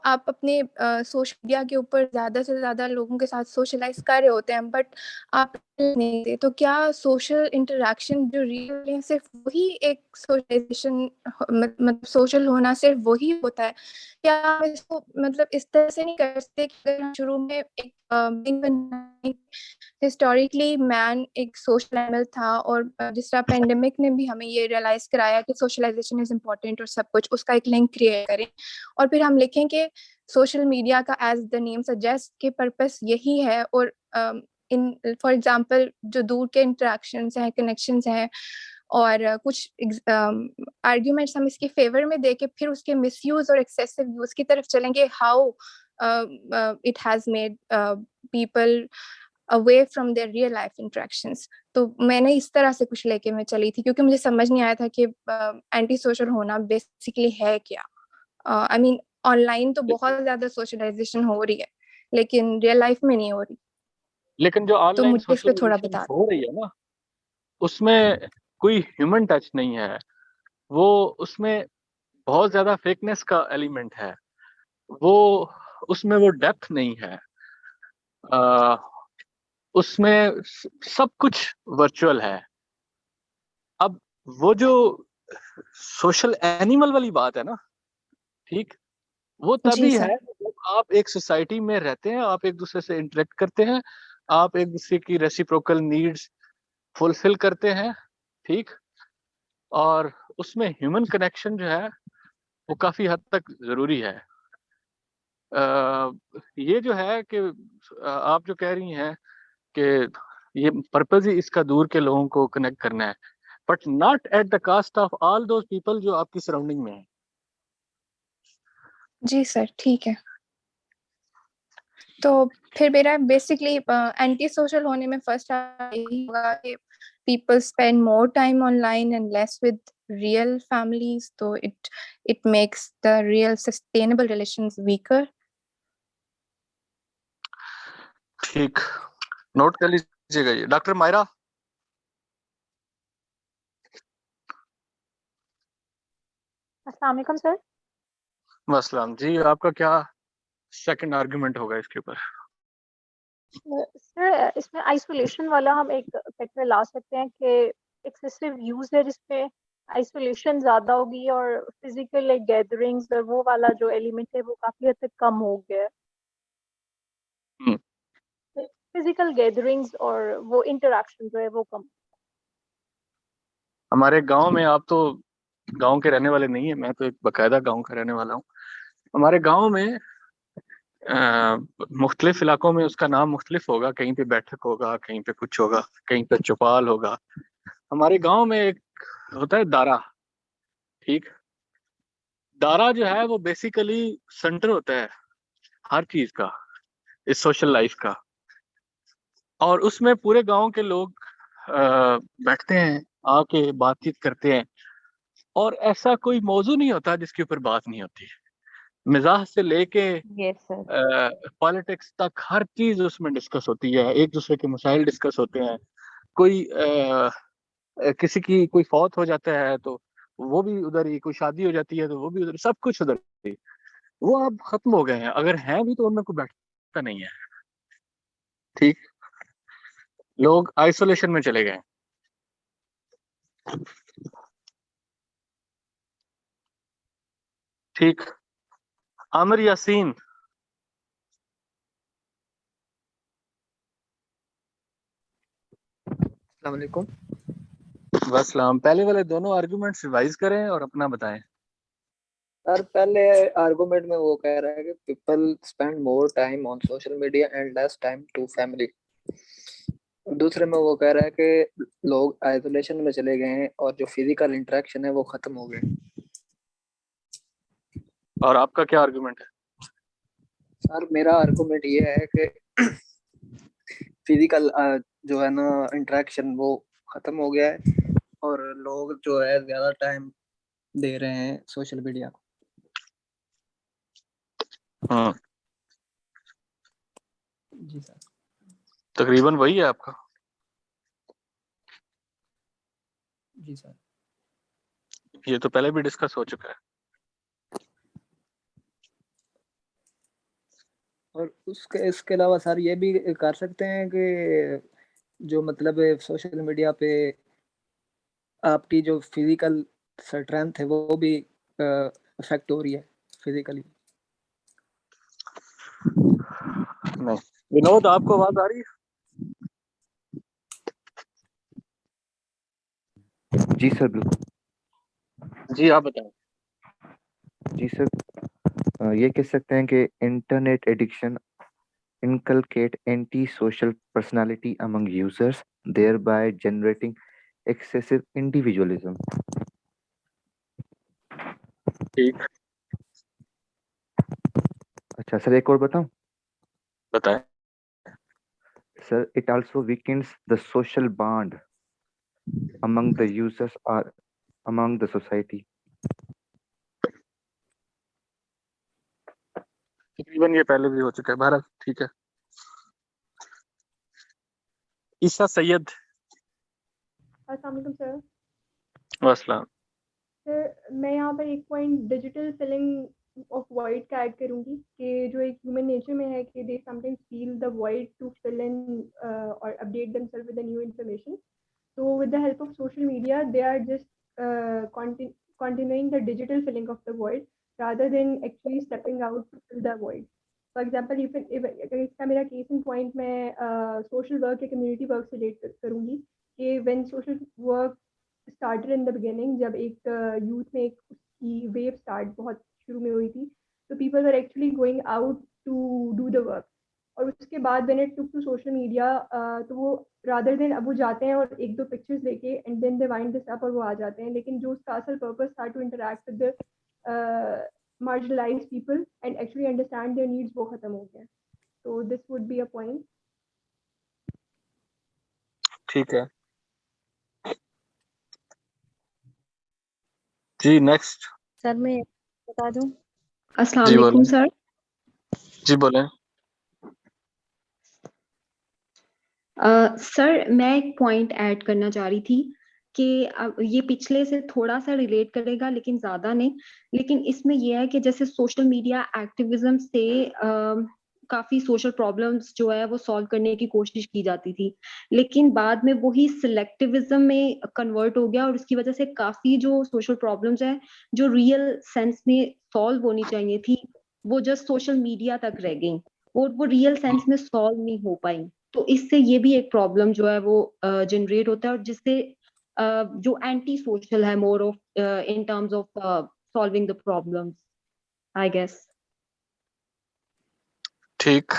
आप अपने सोशल मीडिया के ऊपर ज़्यादा से ज़्यादा लोगों के साथ सोशलाइज कर रहे होते हैं, बट आप नहीं थे। तो क्या सोशल इंटरेक्शन जो रियल है सिर्फ वही एक सोशलाइजेशन, मतलब सोशल होना सिर्फ वही होता है? क्या हम इसको मतलब इस तरह से नहीं कर सकते कि अगर हम शुरू में एक हिस्टोरिकली मैन एक सोशल एनिमल था, और जिस तरह पेंडेमिक ने भी हमें ये रियलाइज कराया कि सोशलाइजेशन इज इम्पोर्टेंट और सब कुछ, उसका एक लिंक क्रिएट करें और फिर हम लिखें कि सोशल मीडिया का एज द नेम सजेस्ट के पर्पस यही है, और इन फॉर एग्जांपल जो दूर के इंटरेक्शंस हैं, कनेक्शंस हैं, और कुछ आर्ग्यूमेंट्स हम इसके फेवर में दे के फिर उसके मिसयूज और एक्सेसिव यूज की तरफ चलेंगे, how it has made people away from there real life interactions. तो मैंने इस तरह से कुछ लेके मैं चली थी, क्योंकि मुझे समझ नहीं आया था कि एंटी सोशल होना बेसिकली है क्या। आई मीन ऑनलाइन तो बहुत ज्यादा सोशलाइजेशन हो रही है, लेकिन रियल लाइफ में नहीं हो रही। लेकिन जो तो ऑनलाइन मुझे इस पे थोड़ा सोशलाइजेशन बता हो रही है ना, उसमें कोई ह्यूमन टच नहीं है, वो उसमें बहुत ज्यादा फेकनेस का एलिमेंट है, वो उसमें वो डेप्थ नहीं है, उसमें सब कुछ वर्चुअल है। अब वो जो सोशल एनिमल वाली बात है ना, ठीक, वो तभी है जब आप एक सोसाइटी में रहते हैं, आप एक दूसरे से इंटरेक्ट करते हैं, आप एक दूसरे की रेसिप्रोकल नीड्स फुलफिल करते हैं, ठीक, और उसमें ह्यूमन कनेक्शन जो है वो काफी हद तक जरूरी है। ये जो है कि आप जो कह रही हैं कि ये पर्पज ही इसका दूर के लोगों को कनेक्ट करना है, but not at the cost of all those people जो आपकी सराउंडिंग में है। जी सर, ठीक है। तो फिर मेरा बेसिकली एंटी सोशल होने में फर्स्ट यही होगा कि people spend more time online and less with real families, so it makes the real sustainable relations weaker. ठीक, नोट कर लीजिएगा ये। डॉक्टर मायरा। अस्सलाम वालेकुम सर। अस्सलाम जी, आपका क्या सेकंड आर्गुमेंट होगा इसके ऊपर? सर इसमें आइसोलेशन वाला हम एक फैक्टर ला सकते हैं कि एक्सेसिव यूज है जिसमें आइसोलेशन ज्यादा होगी, और फिजिकल गैदरिंग्स और वो वाला जो एलिमेंट है वो काफी हद तक कम हो गया है। फिजिकल गैदरिंग्स और वो इंटरेक्शन जो है वो कम। हमारे गांव में, आप तो गांव के रहने वाले नहीं है, मैं तो एक बकायदा गांव का रहने वाला हूँ। हमारे गांव में मुख्तलिफ इलाकों में उसका नाम मुख्तलिफ होगा, कहीं पे बैठक होगा, कहीं पे कुछ होगा, कहीं पे चौपाल होगा, हमारे गांव में एक होता है दारा, ठीक। दारा जो है वो बेसिकली सेंटर होता है हर चीज का, इस सोशल लाइफ का, और उसमें पूरे गांव के लोग बैठते हैं, आके बातचीत करते हैं, और ऐसा कोई मौजू नहीं होता जिसके ऊपर बात नहीं होती। मिजाज से लेके यस सर। पॉलिटिक्स तक हर चीज उसमें डिस्कस होती है, एक दूसरे के मसाइल डिस्कस होते हैं। कोई किसी की कोई फौत हो जाता है तो वो भी उधर ही, कोई शादी हो जाती है तो वो भी उधर, सब कुछ उधर ही। वो अब खत्म हो गए हैं, अगर हैं भी तो उनमें कोई बैठता नहीं है, ठीक। लोग आइसोलेशन में चले गए हैं। ठीक। आमिर यासीन, अस्सलाम वालेकुम। वसलाम। पहले वाले दोनों आर्गुमेंट्स रिवाइज करें और अपना बताएं। सर पहले आर्गुमेंट में वो कह रहा है कि people spend more time on social media and less time to family. दूसरे में वो कह रहा है कि लोग आइसोलेशन में चले गए हैं और जो फिजिकल इंटरेक्शन है वो खत्म हो गए। और आपका क्या आर्गुमेंट है? सर मेरा आर्गुमेंट ये है कि फिजिकल जो है ना इंटरेक्शन वो खत्म हो गया है और लोग जो है ज्यादा टाइम दे रहे हैं सोशल मीडिया को। हाँ, जी सर। तकरीबन वही है आपका। जी सर। ये तो पहले भी डिस्कस हो चुका है। और उसके इसके अलावा सर ये भी कर सकते हैं कि जो मतलब सोशल मीडिया पे आपकी जो फिजिकल स्ट्रेंथ है वो भी अफेक्ट हो रही है फिजिकली। नहीं, विनोद आपको आवाज आ रही है? जी सर बिल्कुल। जी आप बताएं। जी सर ये कह सकते हैं कि internet addiction inculcate anti-social personality among users, thereby generating excessive individualism. ठीक। अच्छा सर एक और बताऊं? बताएं। Sir, it also weakens the social bond among the users or among the society. तकरीबन ये पहले भी हो चुका है, भारत। ठीक है। ईसा सैयद। अस्सलाम वालेकुम सर। वसलाम। सर मैं यहाँ पर एक point digital filling of void का ऐड करूँगी कि जो एक ह्यूमन नेचर में है कि they sometimes feel the void to fill in और update themselves with the new information. So with the help of social media, they are just continuing the digital filling of the void rather than actually stepping out to fill the void. For example, if इसका मेरा case in point मैं social work या community work से relate करूँगी कि when social work started in the beginning, जब एक youth में एक उसकी wave start बहुत शुरू में हुई थी, तो people were actually going out to do the work. और उसके बाद when it took to social media तो वो rather than अब वो जाते हैं और एक दो पिक्चर्स लेके and then they wind this up और वो आ जाते हैं, लेकिन जो उसका असल पर्पस था to interact with the marginalized people and actually understand their needs वो खत्म हो गया। So this would be a point. ठीक है जी। नेक्स्ट। सर मैं बता दूं? अस्सलाम जी वालेकुम बोलें। सर। जी बोलें। सर मैं एक पॉइंट ऐड करना चाह रही थी कि ये पिछले से थोड़ा सा रिलेट करेगा लेकिन ज्यादा नहीं। लेकिन इसमें यह है कि जैसे सोशल मीडिया एक्टिविज्म से काफी सोशल प्रॉब्लम्स जो है वो सॉल्व करने की कोशिश की जाती थी, लेकिन बाद में वही सिलेक्टिविज्म में कन्वर्ट हो गया और उसकी वजह से काफी जो सोशल प्रॉब्लम्स है जो रियल सेंस में सॉल्व होनी चाहिए थी वो जस्ट सोशल मीडिया तक रह गई और वो रियल सेंस में सॉल्व नहीं हो पाई। तो इससे ये भी एक प्रॉब्लम जो है वो जनरेट होता है और जिससे जो एंटी सोशल है more of in terms of solving the problems I guess. ठीक।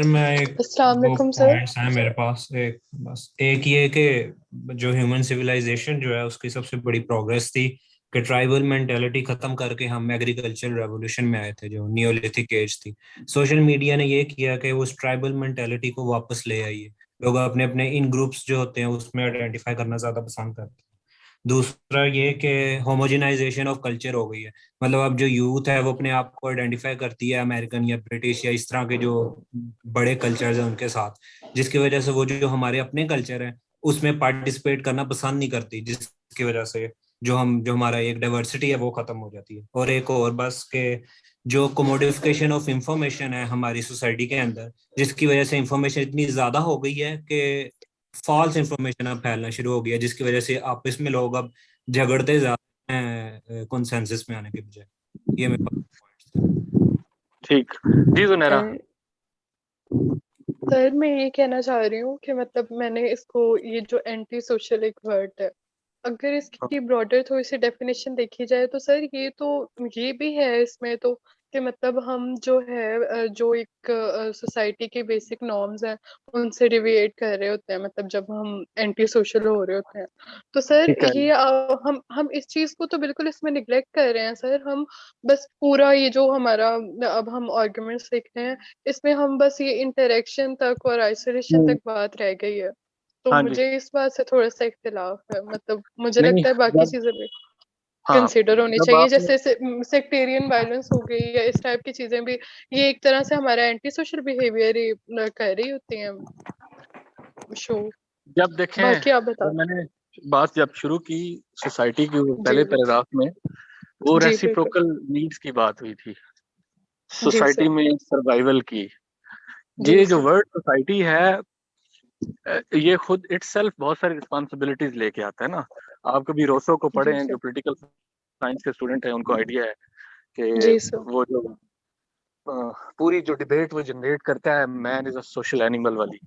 मैं एक अस्सलाम दो वालेकुम सर। पॉइंट्स हैं मेरे पास। बस एक ये कि जो ह्यूमन सिविलाइजेशन जो है उसकी सबसे बड़ी प्रोग्रेस थी कि ट्राइबल मेंटेलिटी खत्म करके हम एग्रीकल्चर रेवोल्यूशन में आए थे जो नियोलिथिक एज थी। सोशल मीडिया ने ये किया कि वो उस ट्राइबल मेंटेलिटी को वापस ले आई है। लोग अपने अपने इन ग्रुप्स जो होते हैं उसमें आइडेंटिफाई करना ज्यादा पसंद करते हैं। दूसरा ये कि होमोजेनाइजेशन ऑफ कल्चर हो गई है। मतलब अब जो यूथ है वो अपने आप को आइडेंटिफाई करती है अमेरिकन या ब्रिटिश या इस तरह के जो बड़े कल्चर्स हैं उनके साथ, जिसकी वजह से वो जो हमारे अपने कल्चर है उसमें पार्टिसिपेट करना पसंद नहीं करती, जिसकी वजह से जो हमारा एक डाइवर्सिटी है वो खत्म हो जाती है। और एक और बस के जो कोमोडिफिकेशन ऑफ इंफॉर्मेशन है हमारी सोसाइटी के अंदर, जिसकी वजह से इंफॉर्मेशन इतनी ज्यादा हो गई है कि फॉल्स इंफॉर्मेशन अब फैलना शुरू हो गया, जिसकी वजह से आपस में लोग अब झगड़ते ज्यादा हैं कंसेंसस में आने के बजाय। ये मेरे पास। ठीक जी सुनैरा। सर मैं ये कहना चाह रही हूँ कि मतलब मैंने इसको, ये जो एंटी सोशल एक वर्ड है, अगर इसकी ब्रॉडर थोड़ी सी डेफिनेशन देखी जाए तो सर ये भी है इसमें तो कि मतलब हम जो है जो एक सोसाइटी के बेसिक नॉर्म्स हैं उनसे डिविएट कर रहे होते हैं, मतलब जब हम एंटी सोशल हो रहे होते हैं तो सर ठीक है। ये हम इस चीज को तो बिल्कुल इसमें निगलेक्ट कर रहे हैं सर। हम बस पूरा ये जो हमारा अब हम आर्गुमेंट्स देख रहे हैं इसमें हम बस ये इंटरेक्शन तक और आइसोलेशन तक बात रह गई है। तो हाँ जी। मुझे इस बात से थोड़ा सा इख्तिलाफ है, मतलब मुझे नहीं लगता है बाकी जब चीजें भी हाँ कंसिडर होनी जब चाहिए, आपने जैसे सेक्टेरियन वायलेंस हो गई या इस टाइप की चीजें भी, ये एक तरह से हमारा एंटी सोशल बिहेवियर ही कर रही होती हैं शो। जब देखें बाकी आप बता जब मैंने बात जब शुरू की सोसाइटी की, वो जी पहले पैराग्राफ में वो जी बिल्कुल रेसिप्रोकल नीड्स की बात हुई थी, जी सोसाइटी सर में सर्वाइवल की। जी ये जो सर वर्ड सोसाइटी है ये खुद इटसेल्फ बहुत सारी रिस्पॉन्सिबिलिटीज लेके आता है ना। आप कभी रोसो को पढ़े जी हैं, सर जो पॉलिटिकल साइंस के स्टूडेंट हैं उनको आइडिया है कि जी सर वो जो पूरी जो डिबेट वो जनरेट करता है man is a social animal वाली,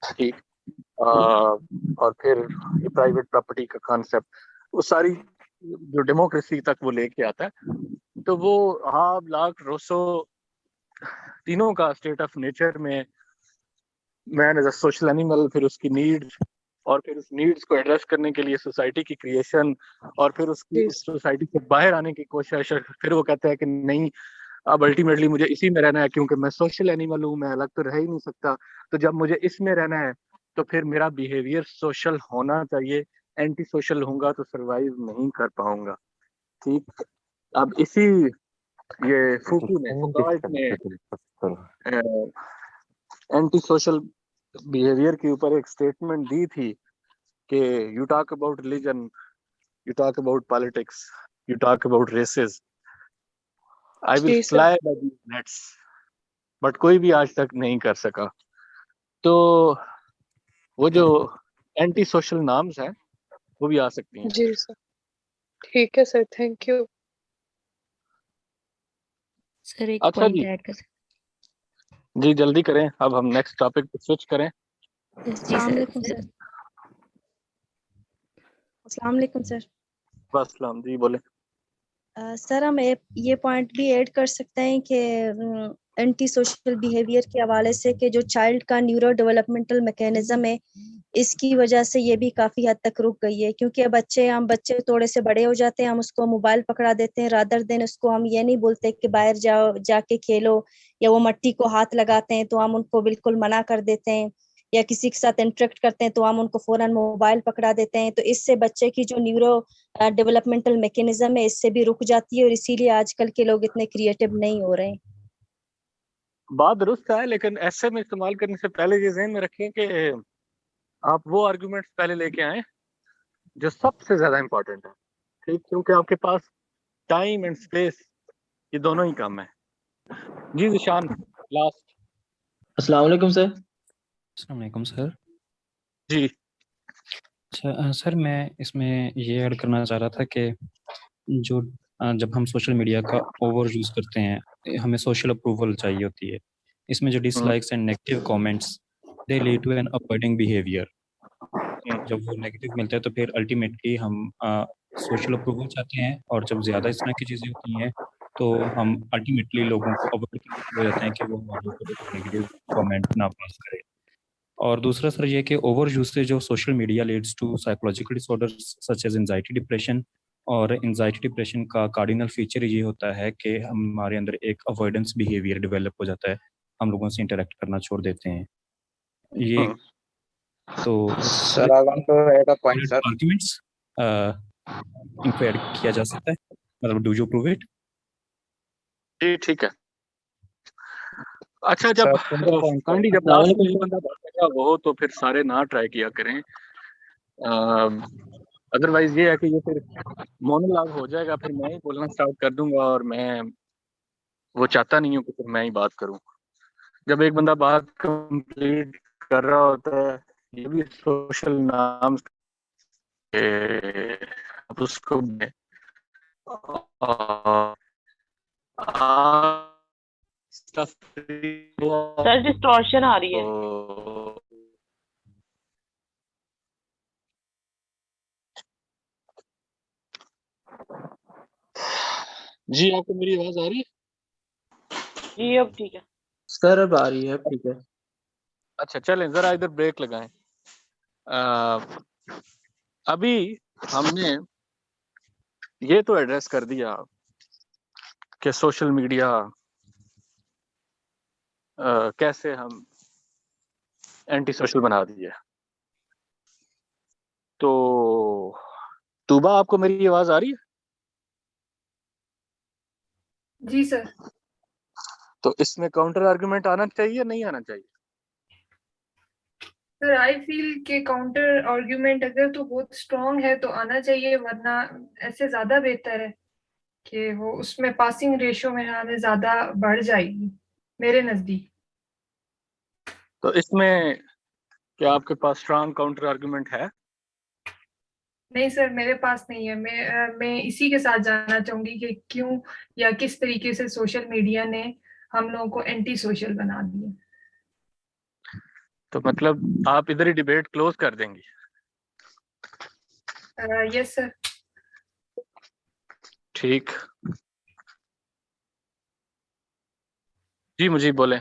ठीक। और फिर ये प्राइवेट प्रॉपर्टी का कॉन्सेप्ट, वो सारी जो डेमोक्रेसी तक वो लेके आता है। तो वो हाब लाक रोसो तीनों का स्टेट ऑफ नेचर में man as a social animal, फिर उसकी नीड्स, और फिर उस नीड्स को एड्रेस करने के लिए सोसाइटी की क्रिएशन, और फिर उसकी जी उस सोसाइटी से बाहर आने की कोशिश। फिर वो कहता है कि नहीं, अब अल्टीमेटली मुझे इसी में रहना है क्योंकि मैं सोशल एनिमल हूँ, मैं अलग तो रह ही नहीं सकता। तो जब मुझे इसमें रहना है तो फिर मेरा बिहेवियर सोशल होना चाहिए। एंटी सोशल होऊंगा तो सरवाइव नहीं कर पाऊंगा, ठीक। अब इसी ये फुकाल्ट ने एंटी सोशल बिहेवियर के ऊपर एक स्टेटमेंट दी थी कि you talk about religion, you talk about politics, you talk about races, I will जी sir fly by these nets. But कोई भी आज तक नहीं कर सका। तो वो जो एंटी सोशल नार्म्स हैं वो भी आ सकती हैं। जी सर ठीक है सर, थैंक यू। सर एक अच्छा पॉइंट जी, ऐड कर जी जल्दी करें, अब हम नेक्स्ट टॉपिक पे स्विच करें। जी अस्सलाम सर वालेकुम सर। अस्सलाम वालेकुम सर। वालेकुम जी, बोले। सर हम ये पॉइंट भी ऐड कर सकते हैं कि एंटी सोशल बिहेवियर के हवाले से कि जो चाइल्ड का न्यूरो डेवलपमेंटल मैकेनिज्म है इसकी वजह से ये भी काफी हद तक रुक गई है, क्योंकि अब हम बच्चे थोड़े से बड़े हो जाते हैं, हम उसको मोबाइल पकड़ा देते हैं, रादर देन उसको हम ये नहीं बोलते कि बाहर जाओ जाके खेलो, या वो मट्टी को हाथ लगाते हैं तो हम उनको बिल्कुल मना कर देते हैं, या किसी के साथ इंटरेक्ट करते हैं तो हम उनको फौरन मोबाइल पकड़ा देते हैं। तो इससे बच्चे की जो न्यूरो डेवलपमेंटल मैकेनिज्म है इससे भी रुक जाती है, और इसीलिए आजकल के लोग इतने क्रिएटिव नहीं हो रहे हैं। बात दुरुस्त है, लेकिन ऐसे में इस्तेमाल करने से पहले ये ज़हन में रखें कि आप वो आर्गुमेंट्स पहले लेके आए जो सबसे ज्यादा इंपॉर्टेंट है, ठीक। क्योंकि आपके पास टाइम एंड स्पेस ये दोनों ही कम है। जी निशान लास्ट। अस्सलाम वालेकुम सर। अस्सलाम वालेकुम सर। जी सर मैं इसमें ये ऐड करना चाह रहा था कि जो जब हम सोशल मीडिया का ओवर यूज़ करते हैं हमें सोशल अप्रूवल चाहिए होती है। इसमें जो dislikes and negative comments they lead to an upwarding behaviour. जब वो नेगेटिव मिलता है तो फिर अल्टीमेटली हम सोशल अप्रूवल चाहते हैं, और जब ज़्यादा इस तरह की चीज़ें होती हैं तो हम अल्टीमेटली लोगों को अवॉइड हो जाते हैं कि वो हमारे ऊपर नेगेटिव कमेंट ना पास करें। और दूसरा सर ये कि over usage of social media leads to psychological disorders such as anxiety depression. और एंजाइटी डिप्रेशन का कार्डिनल फीचर ये होता है कि हमारे अंदर एक अवॉइडेंस बिहेवियर डेवलप हो जाता है, हम लोगों से इंटरेक्ट करना छोड़ देते हैं। ये तो Sir, I want to add a point, sir. Arguments इनको ऐड किया जा सकता है, मतलब डू यू प्रूव इट? जी ठीक है। अच्छा, जब Sir, single point, sir. Kindly जब लास्ट में एक बंदा बैठेगा वो तो फिर सारे ना ट्राई किया करें, अदरवाइज ये है कि ये फिर मोनोलॉग हो जाएगा, फिर मैं ही बोलना स्टार्ट कर दूंगा और मैं वो चाहता नहीं हूँ कि फिर मैं ही बात करूं। जब एक बंदा बात कंप्लीट कर रहा होता है, ये भी सोशल नॉर्म्स आप उसको सर डिस्टॉर्शन आ रही है। जी आपको मेरी आवाज आ रही है? जी अब ठीक है सर, अब आ रही है, ठीक है। अच्छा चलें जरा इधर ब्रेक लगाएं। अभी हमने ये तो एड्रेस कर दिया कि सोशल मीडिया कैसे हम एंटी सोशल बना दिए। तो तूबा आपको मेरी आवाज आ रही है? जी सर। तो इसमें काउंटर आर्गुमेंट आना चाहिए नहीं आना चाहिए? सर आई फील कि काउंटर आर्गुमेंट अगर तो बहुत स्ट्रांग है तो आना चाहिए, वरना ऐसे ज्यादा बेहतर है कि वो उसमें पासिंग रेशियो में हमें ज्यादा बढ़ जाएगी मेरे नजदीक। तो इसमें क्या आपके पास स्ट्रांग काउंटर आर्गुमेंट है? नहीं सर मेरे पास नहीं है। मैं इसी के साथ जानना चाहूंगी कि क्यों या किस तरीके से सोशल मीडिया ने हम लोगों को एंटी सोशल बना दिया। तो मतलब आप इधर ही डिबेट क्लोज कर देंगी? Yes sir. ठीक जी, मुझे बोले।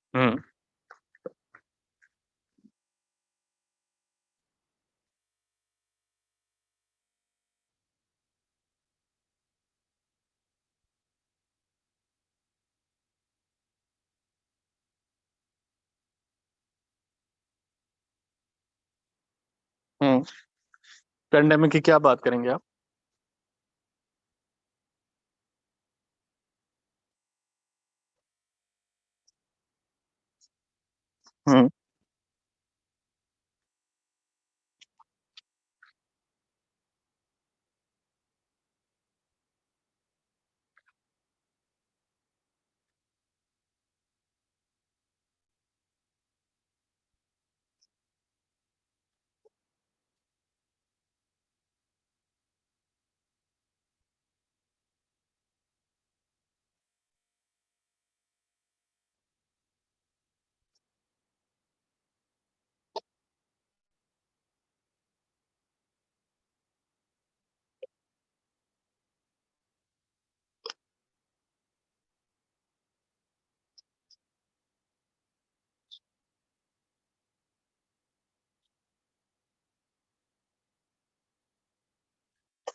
हम्म पेंडेमिक की क्या बात करेंगे आप? हम्म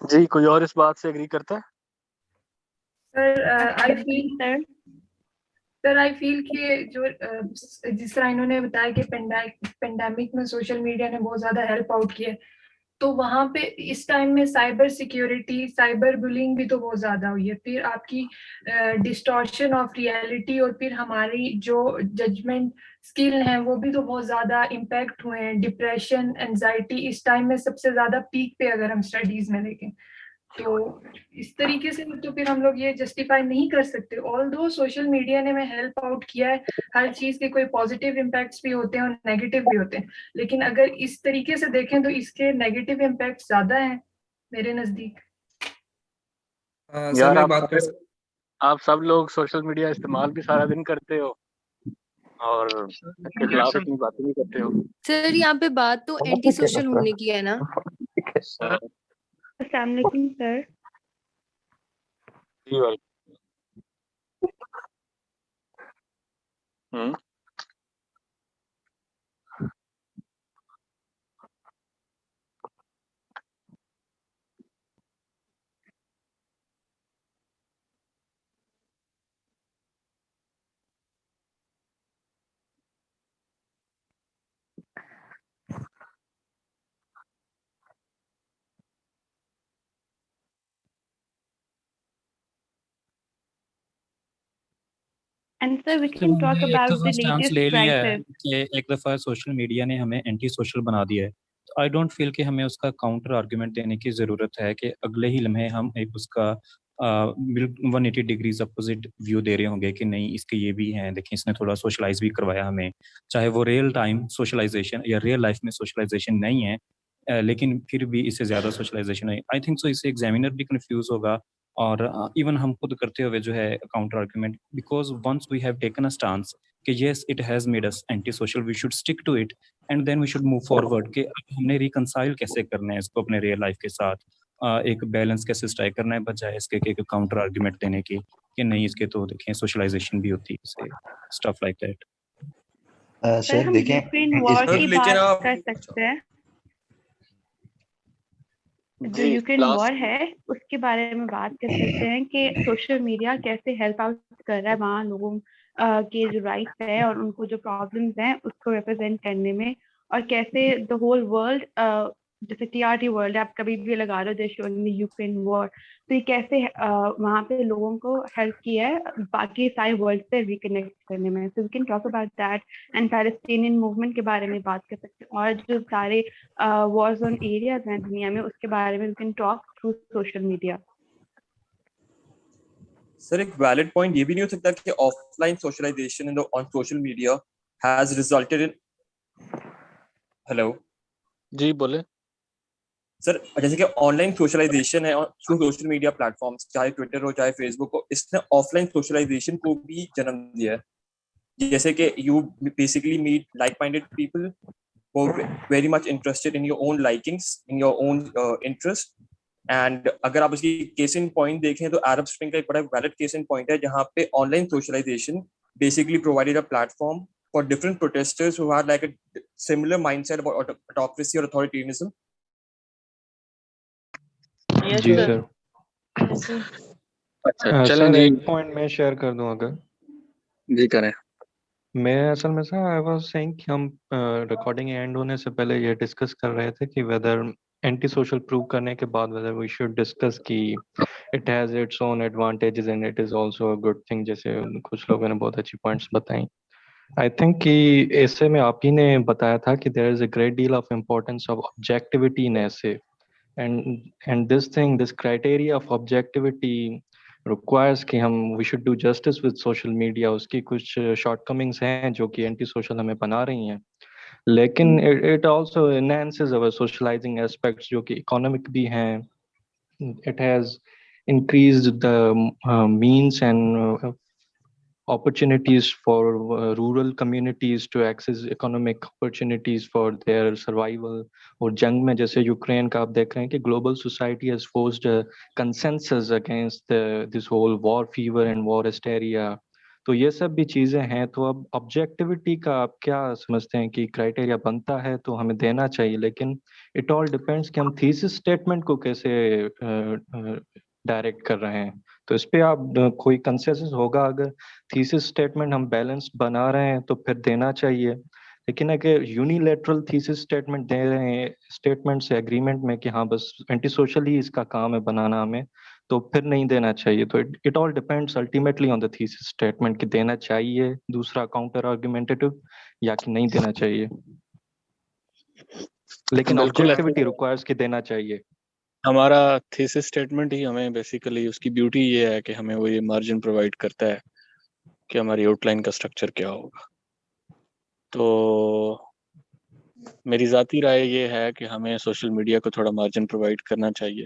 जी, कोई और इस बात से एग्री करता है? सर आई फील कि जो जिस तरह इन्होंने बताया कि पेंडेमिक में सोशल मीडिया ने बहुत ज्यादा हेल्प आउट किया, तो वहां पे इस टाइम में साइबर सिक्योरिटी, साइबर बुलिंग भी तो बहुत ज्यादा हुई है। फिर आपकी डिस्टॉर्शन ऑफ रियलिटी और फिर हमारी जो जजमेंट स्किल हैं वो भी तो बहुत ज्यादा इम्पैक्ट हुए हैं। डिप्रेशन, एंजाइटी इस टाइम में सबसे ज्यादा पीक पे अगर हम स्टडीज में देखें, तो इस तरीके से तो फिर हम लोग ये जस्टिफाई नहीं कर सकते। ऑल्दो सोशल मीडिया ने हमें हेल्प आउट किया है, हर चीज के कोई पॉजिटिव इम्पैक्ट्स भी होते हैं और नेगेटिव भी होते हैं, लेकिन अगर इस तरीके से देखें तो इसके नेगेटिव इम्पैक्ट ज्यादा हैं मेरे नजदीक। यार आप सब लोग सोशल मीडिया इस्तेमाल भी सारा दिन करते हो और इसके खिलाफ इतनी बातें नहीं करते हो। सर यहाँ पे बात तो एंटी सोशल होने की है ना। अस्सलाम वालेकुम सर। जी वालेकुम। And sir, we तो can talk हमने एक about दफ़ा the स्टांस latest ले लिया है crisis. कि एक दफ़ा सोशल मीडिया ने हमें एंटी सोशल बना दिया है। तो आई डोंट फ़ील कि हमें उसका काउंटर आर्गुमेंट देने की ज़रूरत है कि अगले ही लम्हे हम एक उसका 180 डिग्रीज़ अपोज़िट व्यू दे रहे होंगे कि नहीं इसके ये भी हैं, देखिए इसने थोड़ा सोशलाइज़ भी करवाया हमें। चाहे वो रियल टाइम सोशलाइज़ेशन या रियल लाइफ़ में सोशलाइज़ेशन नहीं है लेकिन फिर भी इससे ज़्यादा सोशलाइज़ेशन है। आई थिंक सो इससे एग्ज़ामिनर भी कन्फ्यूज़ होगा और इवन हम खुद करते हुए जो है counter argument because once we have taken a stance कि yes it has made us anti social we should stick to it and then we should move forward कि अब हमने रिकंसाइल कैसे करना है इसको अपने रियल लाइफ के साथ एक बैलेंस कैसे स्ट्राइक करना है बजाय इसके कि एक काउंटर आर्गुमेंट देने की कि नहीं इसके तो देखें सोशलाइजेशन भी होती है इससे stuff like that. Sir sir हम देखें यूक्रेन वॉर की बात कर सकते हैं। जो यूक्रेन वॉर है उसके बारे में बात कर सकते हैं कि सोशल मीडिया कैसे हेल्प आउट कर रहा है वहाँ लोगों के जो राइट्स है और उनको जो प्रॉब्लम्स हैं उसको रिप्रेजेंट करने में, और कैसे द होल वर्ल्ड जैसे टीआरटी वर्ल्ड आप कभी भी लगा लो देश यूक्रेन वॉर, तो ये कैसे वहाँ पे लोगों को हेल्प किया है बाकी सारे वर्ल्ड से रिकनेक्ट करने में। So we can talk about that and Palestinian movement के बारे में बात कर सकते हैं और जो सारे वॉर जोन एरियाज हैं दुनिया में उसके बारे में we can talk through social media. Sir एक वैलिड पॉइंट ये भी नहीं हो सकता कि offline socialisation on social media has resulted in hello जी बोले सर, जैसे कि ऑनलाइन सोशलाइजेशन है थ्रू सोशल मीडिया प्लेटफॉर्म्स, चाहे ट्विटर हो चाहे फेसबुक हो, इसने ऑफलाइन सोशलाइजेशन को भी जन्म दिया है। जैसे कि you basically meet like minded people who are very much interested in your own likings, in your own interest. And अगर आप उसकी केस इन पॉइंट देखें तो अरब स्प्रिंग का एक बड़ा वैलिड केस इन पॉइंट है जहाँ पे online socialisation basically provided a platform for different protesters who had like a similar mindset about autocracy or authoritarianism. Yes, जी sir. सर। अच्छा चलें सर जी एक पॉइंट मैं शेयर कर दूं अगर। जी करें। मैं असल में सर आई वाज सेइंग कि हम रिकॉर्डिंग एंड होने से पहले ये डिस्कस कर रहे थे कि वेदर एंटी सोशल प्रूव करने के बाद वेदर वी शुड डिस्कस कि it has its own advantages and it is also a good thing, जैसे कुछ लोगों ने बहुत अच्छी पॉइंट्स बताई। आई थिंक कि ऐसे में आप ही ने बताया था कि there is a great deal of importance of objectivity in essay and this criteria of objectivity requires कि हम we should do justice with social media। उसकी कुछ shortcomings हैं जो कि anti social हमें बना रही हैं, लेकिन it also enhances our socializing aspects जो कि economic भी हैं। it has increased the means and opportunities for rural communities to access economic opportunities for their survival। और जंग में जैसे यूक्रेन का आप देख रहे हैं कि global society has forced a consensus against this whole war fever and war hysteria। तो ये सब भी चीजें हैं। तो अब ऑब्जेक्टिविटी का आप क्या समझते हैं कि क्राइटेरिया बनता है तो हमें देना चाहिए, लेकिन इट ऑल डिपेंड्स कि हम थीसिस स्टेटमेंट को कैसे डायरेक्ट कर रहे हैं। तो इस पे आप कोई कंसेंसस होगा अगर थीसिस स्टेटमेंट हम बैलेंस्ड बना रहे हैं तो फिर देना चाहिए, लेकिन अगर यूनिलेटरल थीसिस स्टेटमेंट दे रहे हैं स्टेटमेंट से एग्रीमेंट में कि हाँ बस एंटी सोशल ही इसका काम है बनाना हमें, तो फिर नहीं देना चाहिए। तो it all depends ultimately on the thesis statement कि देना चाहिए दूसरा काउंटर आर्गुमेंटेटिव या कि नहीं देना चाहिए, लेकिन बिल्कुल ऑब्जेक्टिविटी रिक्वायर्स कि देना चाहिए। हमारा थीसिस स्टेटमेंट ही हमें बेसिकली उसकी ब्यूटी ये है कि हमें वो ये मार्जिन प्रोवाइड करता है कि हमारी आउटलाइन का स्ट्रक्चर क्या होगा। तो मेरी ज़ाती राय ये है कि हमें सोशल मीडिया को थोड़ा मार्जिन प्रोवाइड करना चाहिए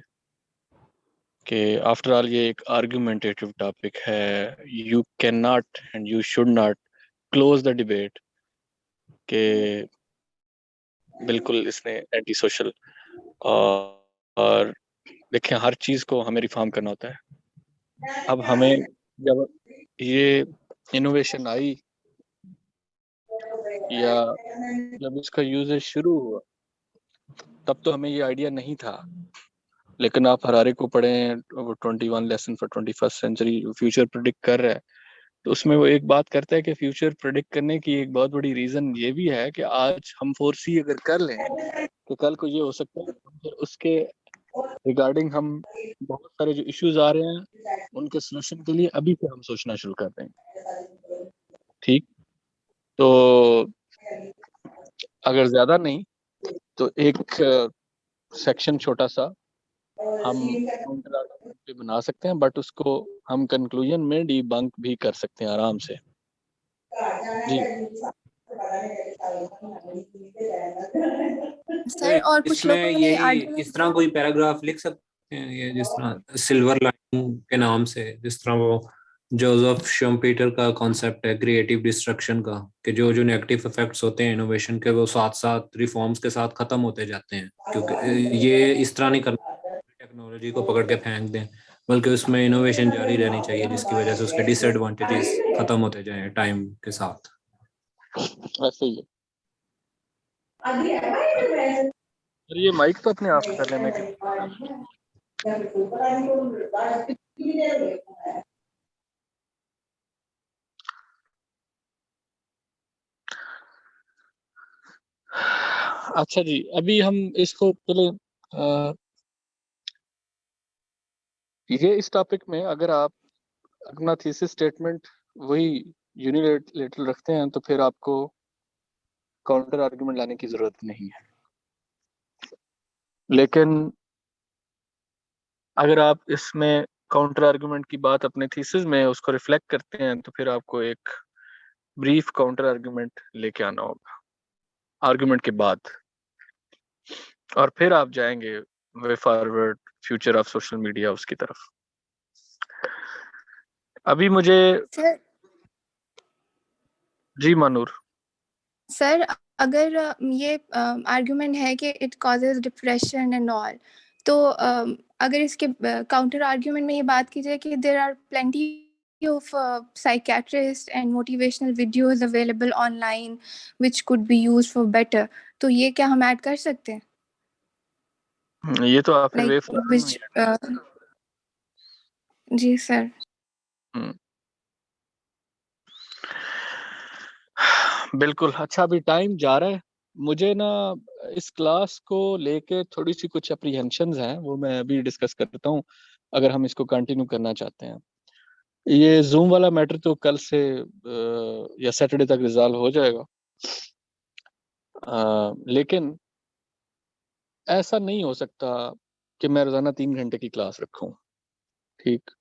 कि आफ्टर ऑल ये एक आर्गुमेंटेटिव टॉपिक है। You can not and you should not close the debate कि बिल्कुल इसने एंटी सोशल और देखें हर चीज को हमें रिफॉर्म करना होता है। अब हमें जब ये इनोवेशन आई या जब इसका यूजेज शुरू हुआ तब तो हमें ये आइडिया नहीं था, लेकिन आप हरारे को पढ़ें, वो 21 lesson for 21st century future predict कर रहा है, तो उसमें वो एक बात करता है कि फ्यूचर प्रिडिक्ट करने की एक बहुत बड़ी रीजन ये भी है कि आज हम फोरसी अगर कर लें तो कल को ये हो सकता है फिर उसके रिगार्डिंग हम बहुत सारे जो इश्यूज आ रहे हैं उनके सोल्यूशन के लिए अभी से हम सोचना शुरू कर दें। ठीक, तो अगर ज्यादा नहीं तो एक सेक्शन छोटा सा हम काउंटर आर्गुमेंट पे बना सकते हैं, बट उसको हम कंक्लूजन में डीबंक भी कर सकते हैं आराम से। जी सर और कुछ इसमें लोगों ने यही आर्ग्यू इस तरह कोई पैराग्राफ लिख सकते हैं, ये जिस तरह सिल्वर लाइन के नाम से, जिस तरह वो जोसेफ शम्पेटर का कॉन्सेप्ट है क्रिएटिव डिस्ट्रक्शन का, कि जो जो नेगेटिव इफेक्ट्स होते हैं इनोवेशन के वो साथ साथ रिफॉर्म्स के साथ खत्म होते जाते हैं, क्योंकि ये इस तरह नहीं करना टेक्नोलॉजी को पकड़ के फेंक दें, बल्कि उसमें इनोवेशन जारी रहनी चाहिए जिसकी वजह से उसके डिसएडवांटेजेस खत्म होते जाएं टाइम के साथ। ऐसे ही है। और ये माइक तो अपने आप कर लेने के अच्छा जी, अभी हम इसको पहले ये इस टॉपिक में अगर आप अपना थीसिस स्टेटमेंट वही यूनिलेटरल रखते हैं तो फिर आपको काउंटर आर्गुमेंट लाने की जरूरत नहीं है, लेकिन अगर आप इसमें काउंटर आर्गुमेंट की बात अपने थीसिस में उसको रिफ्लेक्ट करते हैं तो फिर आपको एक ब्रीफ काउंटर आर्गुमेंट लेके आना होगा आर्गुमेंट के बाद, और फिर आप जाएंगे way forward future of social media उसकी तरफ। अभी मुझे सर जी मानूर सर अगर ये आर्गुमेंट है कि it causes depression and all, तो अगर इसके काउंटर आर्गुमेंट में ये बात की जाए कि there are plenty of psychiatrists and motivational videos available online which could be used for better, तो ये क्या हम ऐड कर सकते हैं? ये तो आप फिर वे Like which जी सर। बिल्कुल। अच्छा, अभी टाइम जा रहा है, मुझे ना इस क्लास को लेके थोड़ी सी कुछ अप्रीहेंशंस हैं, वो मैं अभी डिस्कस करता हूँ अगर हम इसको कंटिन्यू करना चाहते हैं। ये जूम वाला मैटर तो कल से या सैटरडे तक रिजॉल्व हो जाएगा, लेकिन ऐसा नहीं हो सकता कि मैं रोजाना 3 घंटे की क्लास रखूं, ठीक,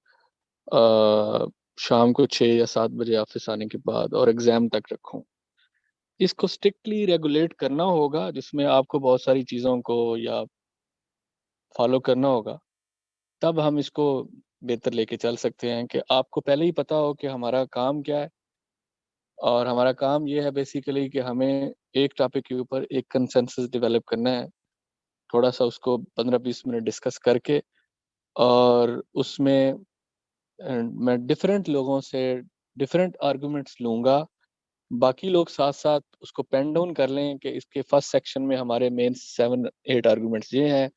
शाम को 6 या 7 बजे ऑफिस आने के बाद और एग्जाम तक रखूं। इसको स्ट्रिक्टली रेगुलेट करना होगा, जिसमें आपको बहुत सारी चीज़ों को या फॉलो करना होगा, तब हम इसको बेहतर लेके चल सकते हैं कि आपको पहले ही पता हो कि हमारा काम क्या है। और हमारा काम ये है बेसिकली कि हमें एक टॉपिक के ऊपर एक कंसेंसस डेवलप करना है, थोड़ा सा उसको 15-20 मिनट डिस्कस करके, और उसमें मैं डिफरेंट लोगों से डिफरेंट आर्गुमेंट्स लूँगा, बाकी लोग साथ साथ उसको पेन डाउन कर लें कि इसके फर्स्ट सेक्शन में हमारे मेन 7-8 आर्गुमेंट्स ये हैं,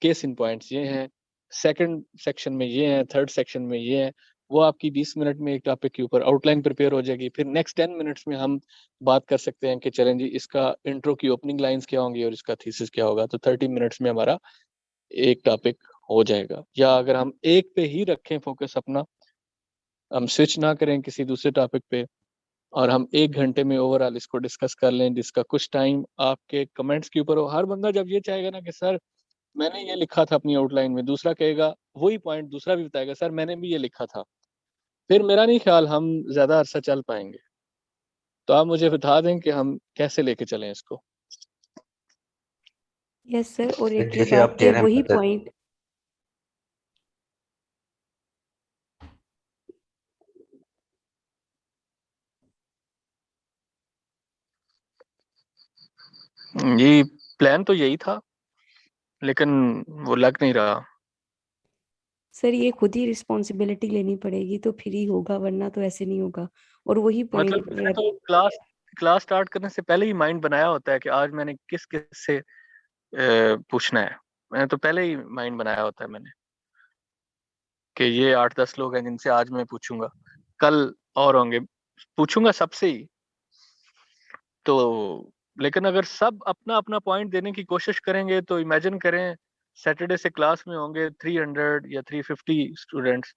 केस इन पॉइंट्स ये हैं, सेकंड सेक्शन में ये हैं, थर्ड सेक्शन में ये हैं। वो आपकी 20 मिनट में एक टॉपिक के ऊपर आउटलाइन प्रिपेयर हो जाएगी। फिर नेक्स्ट 10 मिनट्स में हम बात कर सकते हैं कि चलें जी इसका इंट्रो की ओपनिंग लाइंस क्या होंगी और इसका थीसिस क्या होगा, तो 30 मिनट्स में हमारा एक टॉपिक हो जाएगा। या अगर हम एक पे ही रखें फोकस अपना, हम स्विच ना करें किसी दूसरे टॉपिक पे, और हम 1 घंटे में ओवरऑल इसको डिस्कस कर लें, जिसका कुछ टाइम आपके कमेंट्स के ऊपर हो। हर बंदा जब ये चाहेगा ना कि सर मैंने ये लिखा था अपनी आउटलाइन में, दूसरा कहेगा वही पॉइंट, दूसरा भी बताएगा सर मैंने भी ये लिखा था, फिर मेरा नहीं ख्याल हम ज्यादा अरसा चल पाएंगे। तो आप मुझे बता दें कि हम कैसे लेके चलें इसको। यस सर, और एक ये जैसे आप बात कह कि रहे हैं वही मतलब पॉइंट ये प्लान तो यही था, लेकिन वो लग नहीं रहा। सर ये खुद ही रिस्पॉन्सिबिलिटी लेनी पड़ेगी तो फिर ही होगा, वरना तो ऐसे नहीं होगा। और वही पॉइंट मतलब मैंने तो क्लास स्टार्ट करने से पहले ही माइंड बनाया होता है कि आज मैंने किस किस से पूछना है। मैंने तो पहले ही माइंड बनाया होता है मैंने कि ये 8-10 लोग हैं जिनसे आज मैं पूछूंगा, कल और होंगे, पूछूंगा सबसे ही। तो लेकिन अगर सब अपना अपना पॉइंट देने की कोशिश करेंगे तो इमेजिन करें सैटरडे से क्लास में होंगे 300 या 350 स्टूडेंट्स,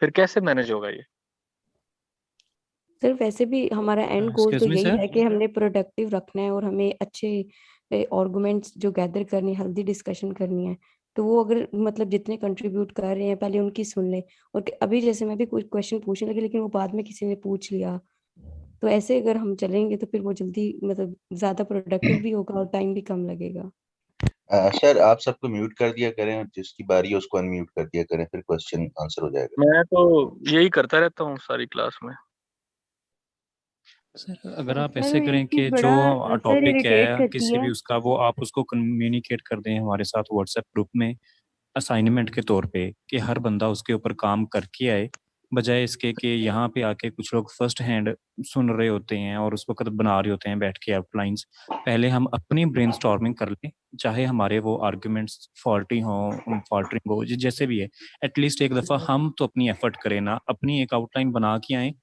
फिर कैसे मैनेज होगा ये? सर वैसे भी हमारा एंड गोल तो एक्सक्यूज मी यही सर। है कि हमने प्रोडक्टिव रखना है और हमें अच्छे आर्गुमेंट्स जो गैदर करनी है, हेल्दी डिस्कशन करनी है। तो वो अगर मतलब जितने कंट्रीब्यूट कर रहे हैं पहले उनकी सुन ले। और अभी जैसे मैं भी कुछ क्वेश्चन पूछने लगी लेकिन वो बाद में किसी ने पूछ लिया, तो ऐसे अगर हम चलेंगे तो फिर वो जल्दी मतलब ज्यादा प्रोडक्टिव भी होगा और टाइम भी कम लगेगा। सर आप सबको म्यूट कर दिया करें और जिसकी बारी है उसको अनम्यूट कर दिया करें, फिर क्वेश्चन आंसर हो जाएगा। मैं तो यही करता रहता हूँ सारी क्लास में। सर अगर आप सर ऐसे एक करें चीज कि जो बड़ा सर टॉपिक इरिटेट है करती किसी है। भी उसका, वो आप उसको कम्युनिकेट कर दें हमारे साथ व्हाट्सएप ग्रुप में असाइनमेंट के तौर पे, कि हर बंदा उसके ऊपर काम करके आए, बजाय इसके कि यहाँ पे आके कुछ लोग फर्स्ट हैंड सुन रहे होते हैं और उस वक्त बना रहे होते हैं बैठ के आउटलाइंस। पहले हम अपनी ब्रेनस्टॉर्मिंग कर लें, चाहे हमारे वो आर्ग्यूमेंट्स फॉल्टी हों, फॉल्टरिंग हो, जैसे भी है, एटलीस्ट एक दफ़ा हम तो अपनी एफर्ट करें ना, अपनी एक आउटलाइन बना के आएँ।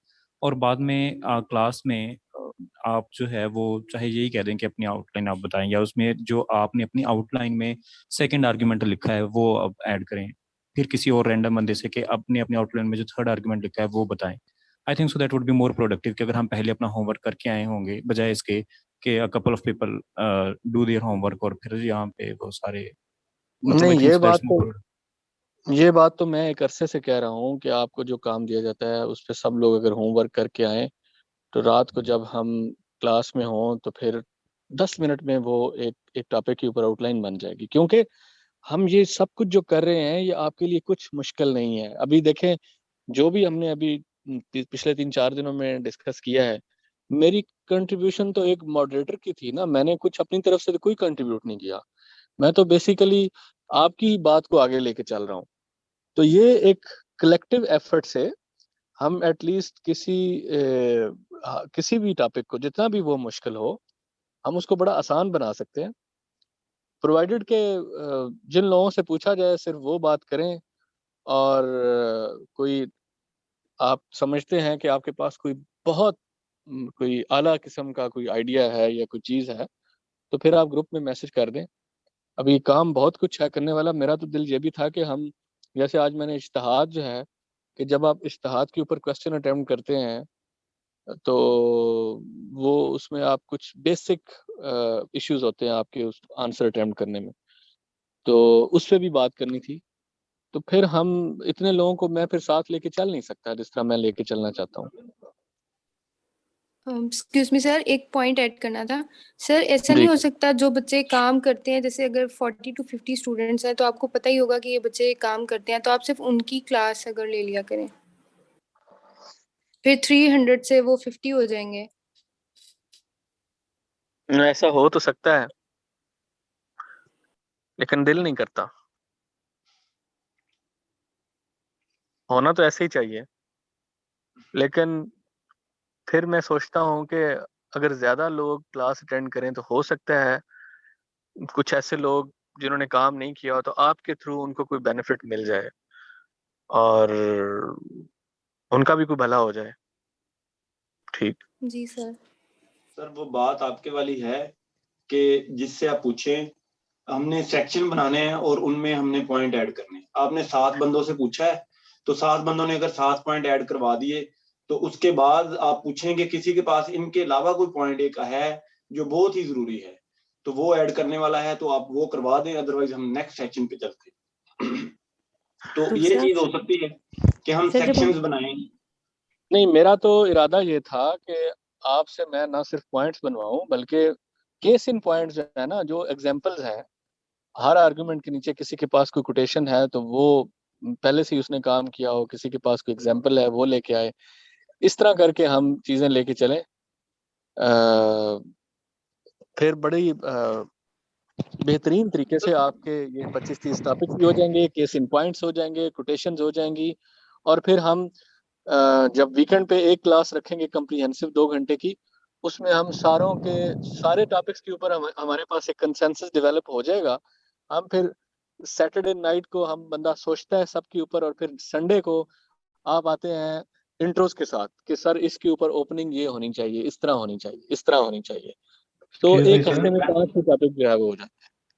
और बाद में क्लास में आप जो है वो चाहे यही कह दें कि अपनी आउटलाइन आप बताएं, या उसमें जो आपने अपनी आउटलाइन में सेकंड आर्गुमेंट लिखा है वो अब ऐड करें, फिर किसी और रैंडम बंदे से कि अपने अपनी आउटलाइन में जो थर्ड आर्गुमेंट लिखा है वो बताएं। I think so that would be more productive, कि अगर हम पहले अपना होमवर्क करके आए होंगे, बजाय इसके कि a couple of people do their homework और फिर यहाँ पे वो सारे, मतलब आई नहीं, थिंक सो दैट्स मोर। ये बात तो मैं एक अरसे से कह रहा हूँ कि आपको जो काम दिया जाता है उस पे सब लोग अगर होमवर्क करके आए तो रात को जब हम क्लास में हों तो फिर 10 मिनट में वो एक एक टॉपिक के ऊपर आउटलाइन बन जाएगी। क्योंकि हम ये सब कुछ जो कर रहे हैं ये आपके लिए कुछ मुश्किल नहीं है। अभी देखें, जो भी हमने अभी पिछले 3-4 दिनों में डिस्कस किया है, मेरी कंट्रीब्यूशन तो एक मॉडरेटर की थी ना, मैंने कुछ अपनी तरफ से तो कोई कंट्रीब्यूट नहीं किया। मैं तो बेसिकली आपकी बात को आगे लेके चल रहा हूँ। तो ये एक कलेक्टिव एफर्ट से हम एटलीस्ट किसी भी टॉपिक को, जितना भी वो मुश्किल हो, हम उसको बड़ा आसान बना सकते हैं, प्रोवाइडेड के जिन लोगों से पूछा जाए सिर्फ वो बात करें। और कोई आप समझते हैं कि आपके पास कोई बहुत कोई आला किस्म का कोई आइडिया है या कोई चीज़ है, तो फिर आप ग्रुप में मैसेज कर दें। अभी काम बहुत कुछ है करने वाला। मेरा तो दिल ये भी था कि हम, जैसे आज मैंने इज्तिहाद जो है, कि जब आप इज्तिहाद के ऊपर क्वेश्चन अटेम्प्ट करते हैं तो वो उसमें आप कुछ बेसिक इश्यूज होते हैं आपके उस आंसर अटेम्प्ट करने में, तो उस पे भी बात करनी थी। तो फिर हम इतने लोगों को मैं फिर साथ लेके चल नहीं सकता जिस तरह मैं लेके चलना चाहता हूँ। एक्सक्यूज मी सर, एक पॉइंट ऐड करना था। सर ऐसा जी। नहीं हो सकता जो बच्चे काम करते हैं, जैसे अगर 40 to 50 स्टूडेंट्स हैं तो आपको पता ही होगा कि ये बच्चे काम करते हैं, तो आप सिर्फ उनकी क्लास अगर ले लिया करें, फिर 300 से वो 50 हो जाएंगे। ऐसा हो तो सकता है, लेकिन दिल नहीं करता। होना तो ऐसे ही चाहिए, लेकिन फिर मैं सोचता हूँ कि अगर ज्यादा लोग क्लास अटेंड करें तो हो सकता है कुछ ऐसे लोग जिन्होंने काम नहीं किया हो तो आपके थ्रू उनको कोई बेनिफिट मिल जाए और उनका भी कोई भला हो जाए। ठीक। जी सर। सर वो बात आपके वाली है कि जिससे आप पूछें, हमने सेक्शन बनाने हैं और उनमें हमने पॉइंट ऐड करने हैं। आपने 7 बंदों से पूछा है तो 7 बंदों ने अगर 7 पॉइंट ऐड करवा दिए तो उसके बाद आप पूछेंगे किसी के पास इनके अलावा कोई पॉइंट एक है जो बहुत ही जरूरी है तो वो ऐड करने वाला है, तो आप वो करवा दें, अदरवाइज हम नेक्स्ट सेक्शन पे चलते हैं। तो ये चीज हो सकती है कि हम सर जब सेक्शंस हम बनाएं। नहीं, मेरा तो इरादा ये था कि आपसे मैं ना सिर्फ पॉइंट्स बनवाऊं बल्कि केस इन पॉइंट्स जो है ना, जो एग्जांपल्स हैं, हर आर्गुमेंट के नीचे किसी के पास कोई कोटेशन है तो वो पहले से ही उसने काम किया हो, किसी के पास कोई एग्जांपल है वो लेके आए। इस तरह करके हम चीजें लेके चलें फिर बड़ी बेहतरीन तरीके से आपके ये 25-30 टॉपिक्स भी हो जाएंगे, केस इन पॉइंट्स हो जाएंगे, कोटेशंस हो जाएंगी, और फिर हम जब वीकेंड पे एक क्लास रखेंगे कम्प्रीहेंसिव 2 घंटे की, उसमें हम सारों के सारे टॉपिक्स के ऊपर हमारे पास एक कंसेंसस डेवलप हो जाएगा। हम फिर सैटरडे नाइट को हम बंदा सोचता है सबके ऊपर, और फिर संडे को आप आते हैं इंट्रोस के साथ कि सर इसके ऊपर ओपनिंग ये होनी चाहिए, इस तरह होनी चाहिए, इस तरह होनी चाहिए। तो एक हफ्ते में 5 टॉपिक जो है वो हो जाए।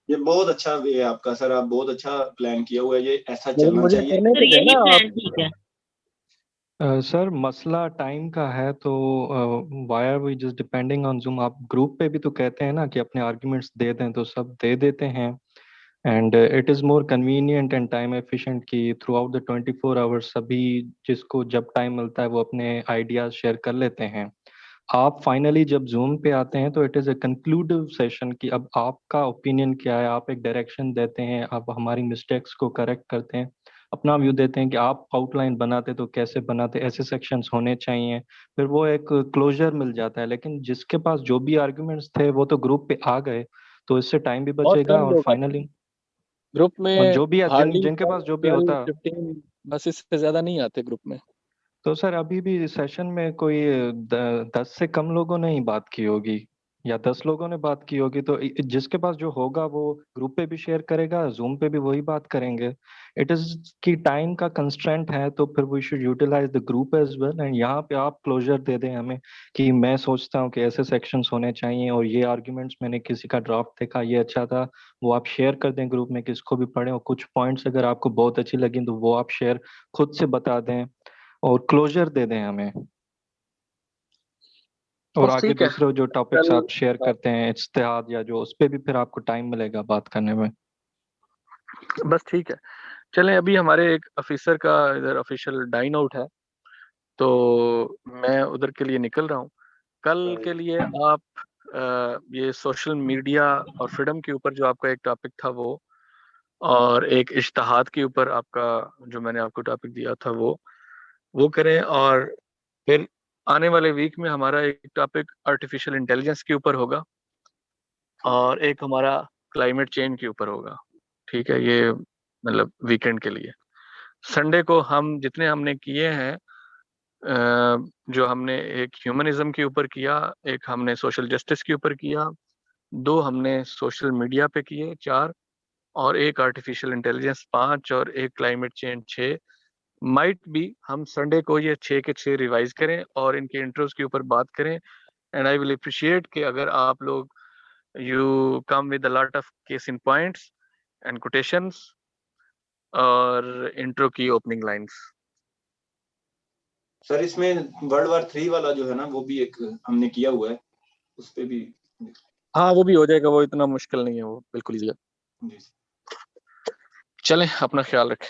ये बहुत अच्छा वे है आपका सर, आप बहुत अच्छा प्लान किया हुआ है, ये ऐसा लेकिन चलना मुझे चाहिए। करने तो देना आप। सर मसला टाइम का है, तो why are we just depending on Zoom? आप ग्रुप पे भी तो कहते हैं ना कि अपने आर्ग्यूमेंट्स दे दें, तो सब दे देते हैं, and it is more convenient and time efficient कि थ्रू आउट द 24 आवर्स सभी जिसको जब टाइम मिलता है वो अपने आइडियाज शेयर कर लेते हैं। आप फाइनली जब जूम पे आते हैं तो इट इज़ अ कंक्लूडिव सेशन कि अब आपका ओपिनियन क्या है, आप एक डायरेक्शन देते हैं, आप हमारी मिस्टेक्स को करेक्ट करते हैं, अपना व्यू देते हैं कि आप आउटलाइन बनाते तो कैसे बनाते, ऐसे सेक्शंस होने चाहिए, फिर वो एक क्लोजर मिल जाता है। लेकिन जिसके पास जो भी आर्ग्यूमेंट्स थे वो तो ग्रुप पे आ गए, तो इससे टाइम भी बहुत बचेगा कम और लोग आते फाइनली हैं ग्रुप और में, जो भी हार्डली जिनके पास जो भी 12, होता। 15 बस, इससे ज्यादा नहीं आते ग्रुप में। तो सर अभी भी सेशन में कोई 10 से कम लोगों ने ही बात की होगी या 10 लोगों ने बात की होगी, तो जिसके पास जो होगा वो ग्रुप पे भी शेयर करेगा, जूम पे भी वही बात करेंगे। इट इज कि टाइम का कंस्ट्रेंट है, तो फिर we should utilise the group as well, and यहाँ पे आप क्लोजर दे दें हमें कि मैं सोचता हूँ कि ऐसे सेक्शंस होने चाहिए, और ये आर्ग्यूमेंट्स मैंने किसी का ड्राफ्ट देखा, ये अच्छा था, वो आप शेयर कर दें ग्रुप में, किसको भी पढ़ें, और कुछ पॉइंट्स अगर आपको बहुत अच्छी लगी तो वो आप शेयर खुद से बता दें और क्लोजर दे दें हमें। और बस आगे ठीक है, दूसरे जो टॉपिक्स कल आप शेयर करते हैं इज्तिहाद या जो, उस पे भी फिर आपको टाइम मिलेगा बात करने में। बस ठीक है। चलें, अभी हमारे एक ऑफिसर का इधर ऑफिशियल डाइन आउट है, तो मैं उधर के लिए निकल रहा हूँ। कल के लिए आप ये सोशल मीडिया और फ्रीडम के ऊपर जो आपका एक टॉपिक था वो, और एक इज्तिहाद के ऊपर आपका जो मैंने आपको टॉपिक दिया था वो करें, और फिर आने वाले वीक में हमारा एक टॉपिक आर्टिफिशियल इंटेलिजेंस के ऊपर होगा, और एक हमारा क्लाइमेट चेंज के ऊपर होगा। ठीक है, ये मतलब वीकेंड के लिए। संडे को हम जितने हमने किए हैं, जो हमने एक ह्यूमनिज्म के ऊपर किया, एक हमने सोशल जस्टिस के ऊपर किया, 2 हमने सोशल मीडिया पे किए 4, और एक आर्टिफिशियल इंटेलिजेंस 5, और एक क्लाइमेट चेंज 6। माइट बी हम संडे को ये 6 के 6 रिवाइज करें और इनके इंट्रोस के ऊपर बात करें। एंड आई विल अप्रिशिएट कि अगर आप लोग you come with a lot of case in points and quotations और इंट्रो की ओपनिंग लाइंस। सर इसमें वर्ल्ड वार 3 वाला जो है ना, वो भी एक हमने किया हुआ है, उस पे भी। हाँ, वो भी हो जाएगा, वो इतना मुश्किल नहीं है, वो बिल्कुल ही है। चलें, अपना ख्याल रखें।